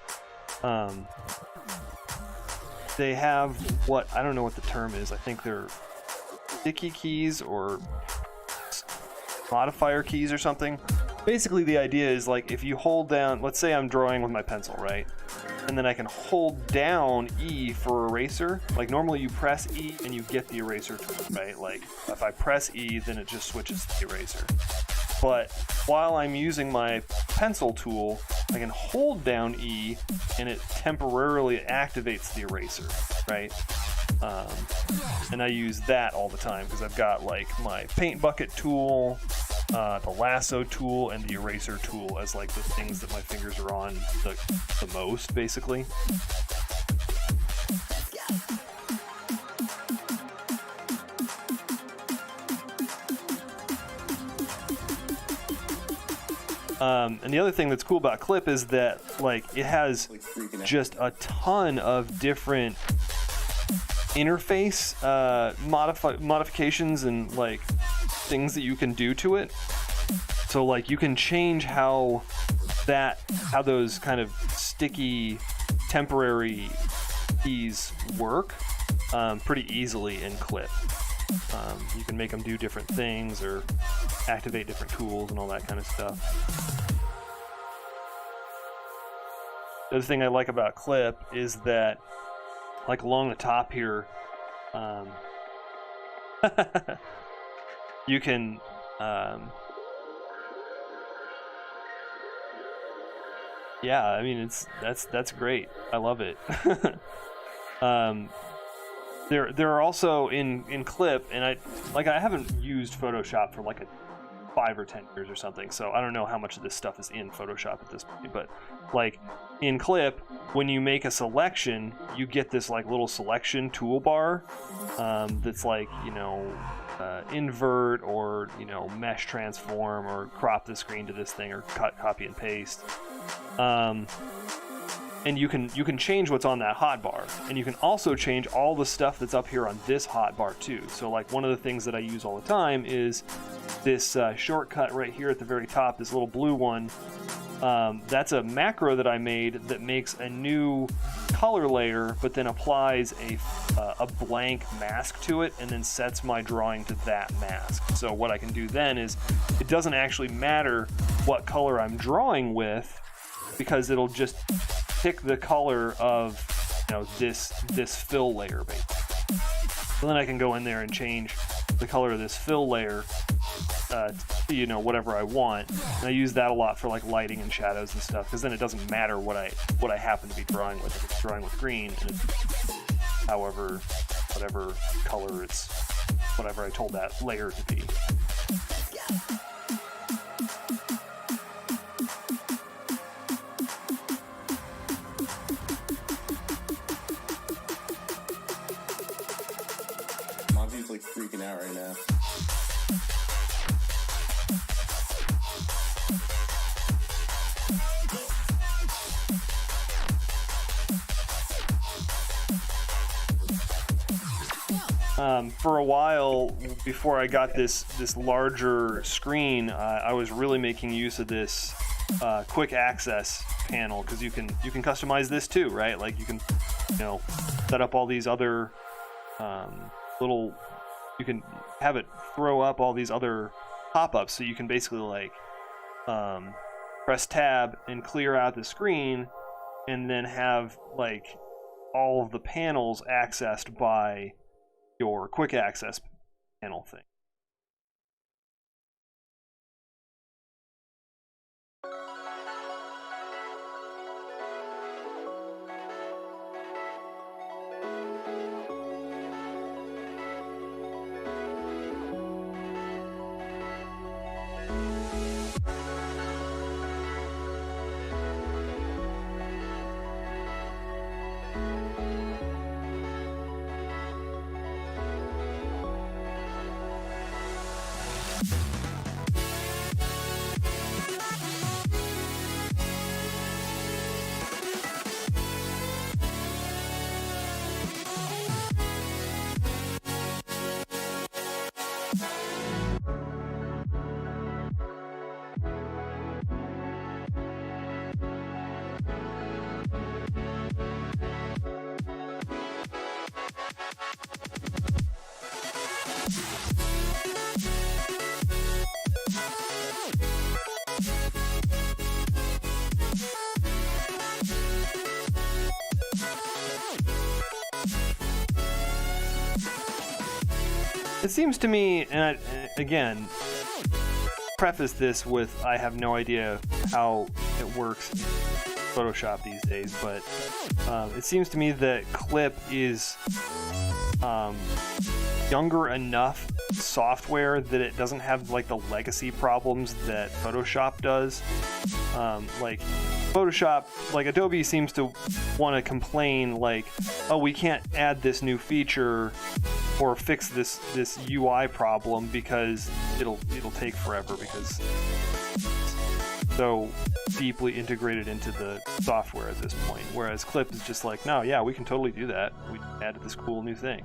they have what, I don't know what the term is, I think they're sticky keys or modifier keys or something. Basically the idea is like if you hold down, let's say I'm drawing with my pencil, right? And then I can hold down E for eraser. Like normally you press E and you get the eraser tool, right? Like if I press E, then it just switches to the eraser. But while I'm using my pencil tool, I can hold down E and it temporarily activates the eraser, right? And I use that all the time because I've got like my paint bucket tool, the lasso tool, and the eraser tool as like the things that my fingers are on the most, basically. And the other thing that's cool about Clip is that like it has just a ton of different interface modifications and like things that you can do to it. So like you can change how those kind of sticky temporary keys work pretty easily in Clip. You can make them do different things or activate different tools and all that kind of stuff. The other thing I like about Clip is that like along the top here, you can yeah, I mean that's great. I love it. There are also in Clip, and I haven't used Photoshop for like 5 or 10 years or something, so I don't know how much of this stuff is in Photoshop at this point, but like in Clip, when you make a selection, you get this like little selection toolbar that's like, you know, invert or, you know, mesh transform or crop the screen to this thing or cut, copy and paste. and you can change what's on that hotbar, and you can also change all the stuff that's up here on this hotbar too. So like one of the things that I use all the time is this shortcut right here at the very top, this little blue one. That's a macro that I made that makes a new color layer, but then applies a blank mask to it, and then sets my drawing to that mask. So what I can do then is, it doesn't actually matter what color I'm drawing with, because it'll just pick the color of, you know, this fill layer basically. So then I can go in there and change the color of this fill layer to, you know, whatever I want. And I use that a lot for like lighting and shadows and stuff, because then it doesn't matter what I happen to be drawing with. If it's drawing with green, and it's whatever color, it's whatever I told that layer to be. Monty's like freaking out right now. For a while, before I got this larger screen, I was really making use of this quick access panel, because you can customize this too, right? Like you can, you know, set up all these other little, you can have it throw up all these other pop-ups, so you can basically like press tab and clear out the screen, and then have like all of the panels accessed by your quick access panel thing. It seems to me, and again, preface this with I have no idea how it works in Photoshop these days, but it seems to me that Clip is younger enough software that it doesn't have like the legacy problems that Photoshop does. Like Photoshop, like Adobe seems to want to complain like, oh, we can't add this new feature or fix this UI problem because it'll take forever, because it's so deeply integrated into the software at this point. Whereas Clip is just like, no, yeah, we can totally do that. We added this cool new thing.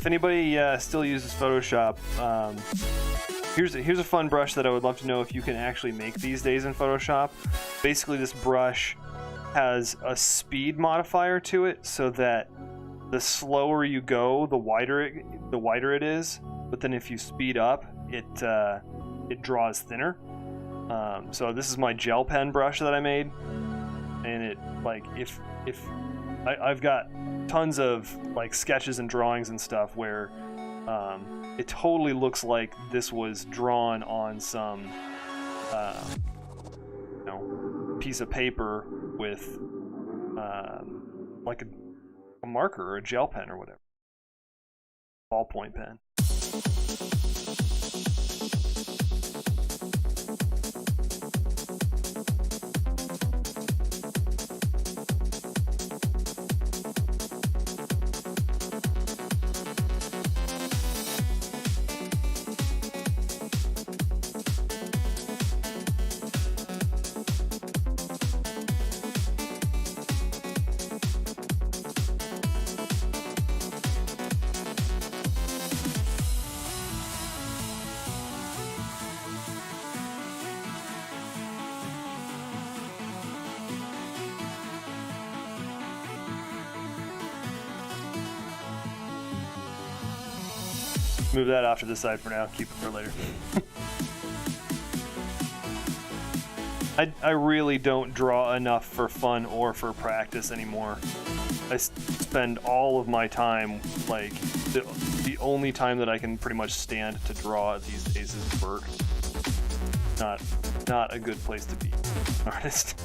if anybody still uses Photoshop, here's a fun brush that I would love to know if you can actually make these days in Photoshop. Basically, this brush has a speed modifier to it, so that the slower you go, the wider it is. But then if you speed up, it draws thinner. So this is my gel pen brush that I made, and it like if I've got tons of like sketches and drawings and stuff where it totally looks like this was drawn on some piece of paper with like a marker or a gel pen or whatever, ballpoint pen. Move that off to the side for now. Keep it for later. I really don't draw enough for fun or for practice anymore. I spend all of my time, like, the only time that I can pretty much stand to draw these days is work. Not a good place to be an artist.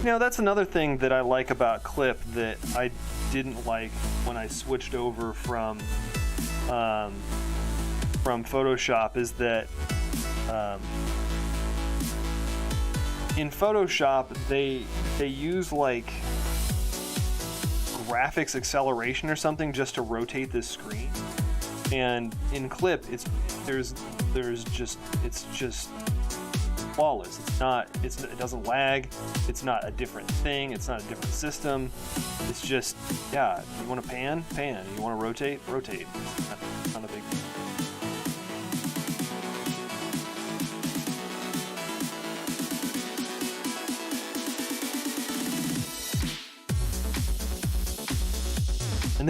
Now that's another thing that I like about Clip that I didn't like when I switched over from Photoshop is that in Photoshop they use like graphics acceleration or something just to rotate this screen, and in Clip it's just flawless. It doesn't lag. It's not a different thing. It's not a different system. It's just, yeah, you want to pan? You want to rotate? Rotate. It's not a big deal. And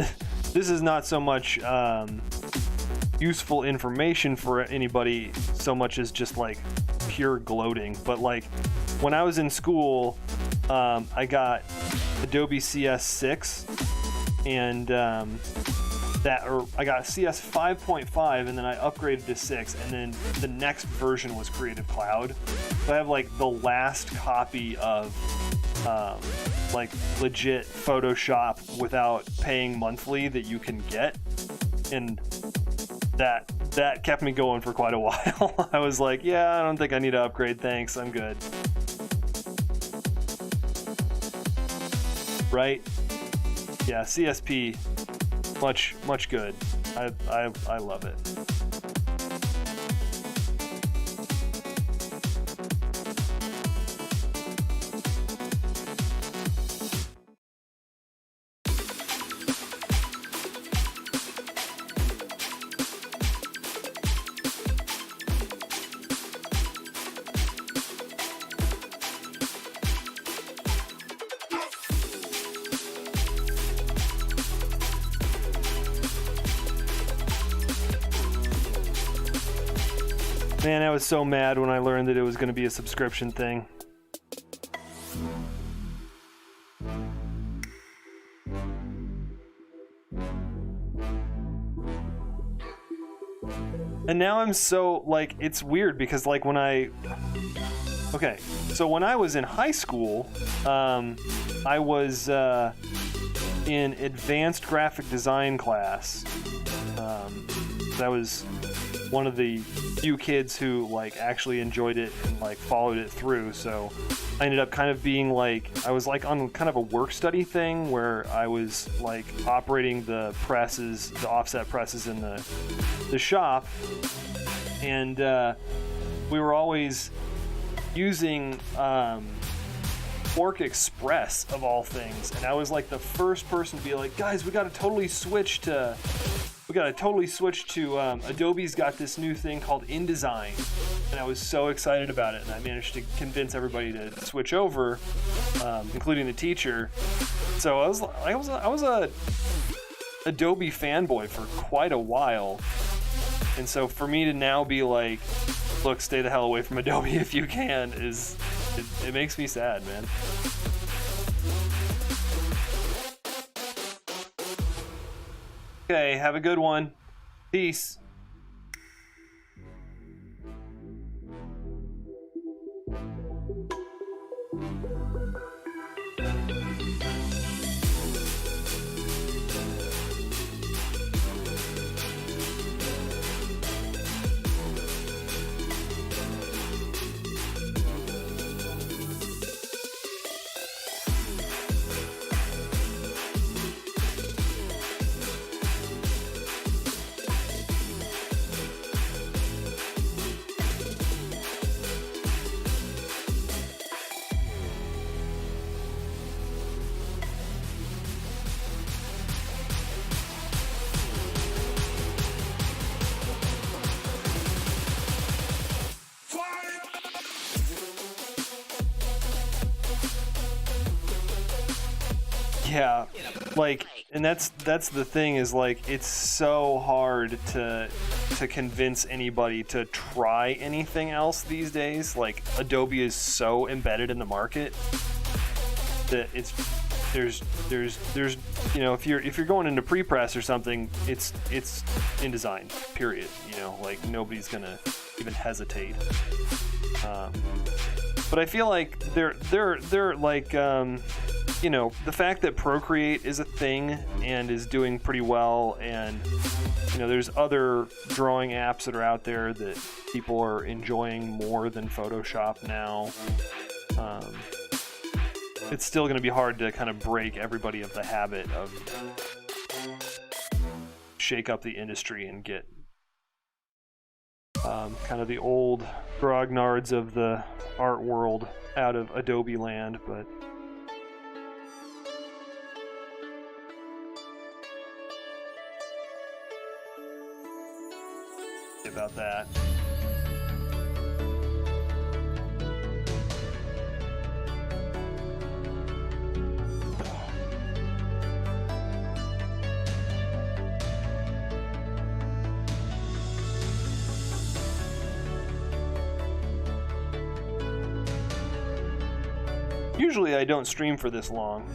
this is not so much useful information for anybody so much as just like pure gloating, but like when I was in school, I got Adobe CS6 and I got CS 5.5 and then I upgraded to 6, and then the next version was Creative Cloud. So I have like the last copy of like legit Photoshop without paying monthly that you can get, and that kept me going for quite a while. I was like, yeah, I don't think I need to upgrade, thanks, I'm good. Right? Yeah, CSP, much good. I love it. Man, I was so mad when I learned that it was going to be a subscription thing. And now I'm so, like, it's weird because, like, when I Okay, so when I was in high school, I was in advanced graphic design class. I was one of the few kids who like actually enjoyed it and like followed it through. So I ended up kind of being like, I was like on kind of a work study thing where I was like operating the presses, the offset presses in the shop, and we were always using Fork Express of all things, and I was like the first person to be like, guys, we gotta totally switch to Adobe's got this new thing called InDesign, and I was so excited about it, and I managed to convince everybody to switch over, including the teacher. So I was a Adobe fanboy for quite a while, and so for me to now be like, look, stay the hell away from Adobe if you can, it makes me sad, man. Okay, have a good one. Peace. Yeah, like, and that's the thing is like it's so hard to convince anybody to try anything else these days. Like Adobe is so embedded in the market that there's you know, if you're going into pre-press or something, it's InDesign, period. You know, like nobody's gonna even hesitate. But I feel like they're like you know, the fact that Procreate is a thing and is doing pretty well, and you know, there's other drawing apps that are out there that people are enjoying more than Photoshop now. It's still going to be hard to kind of break everybody of the habit of shake up the industry and get kind of the old grognards of the art world out of Adobe land, but about that. Usually I don't stream for this long.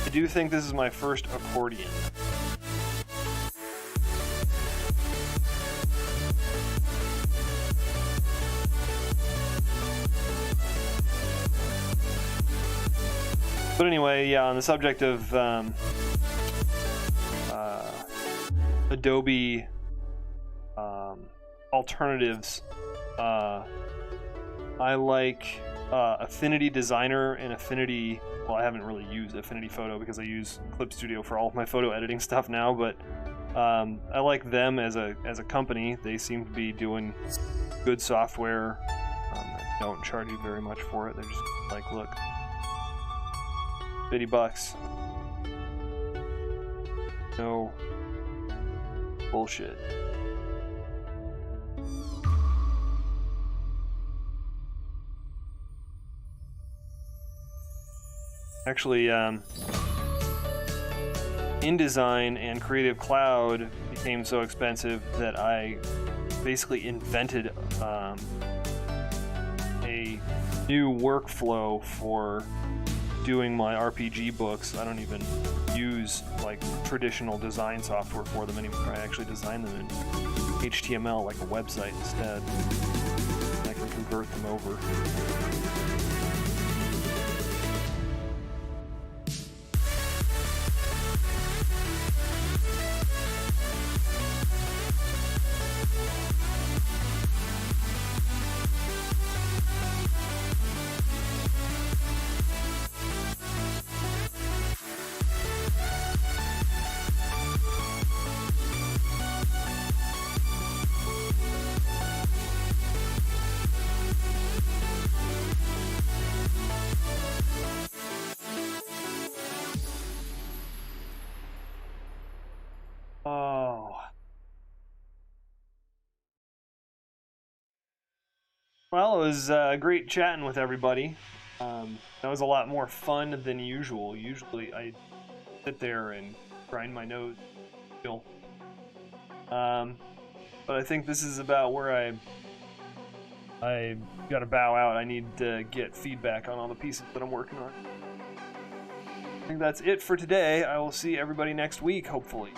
I do think this is my first accordion. But anyway, yeah, on the subject of Adobe alternatives, I like Affinity Designer and Affinity. Well, I haven't really used Affinity Photo because I use Clip Studio for all of my photo editing stuff now, but I like them as a company. They seem to be doing good software. Don't charge you very much for it. They're just like, look, $50. No bullshit. Actually, InDesign and Creative Cloud became so expensive that I basically invented a new workflow for doing my RPG books. I don't even use like traditional design software for them anymore. I actually design them in HTML like a website instead. I can convert them over. Well, it was great chatting with everybody. That was a lot more fun than usual. Usually I sit there and grind my nose. But I think this is about where I gotta bow out. I need to get feedback on all the pieces that I'm working on. I think that's it for today. I will see everybody next week, hopefully.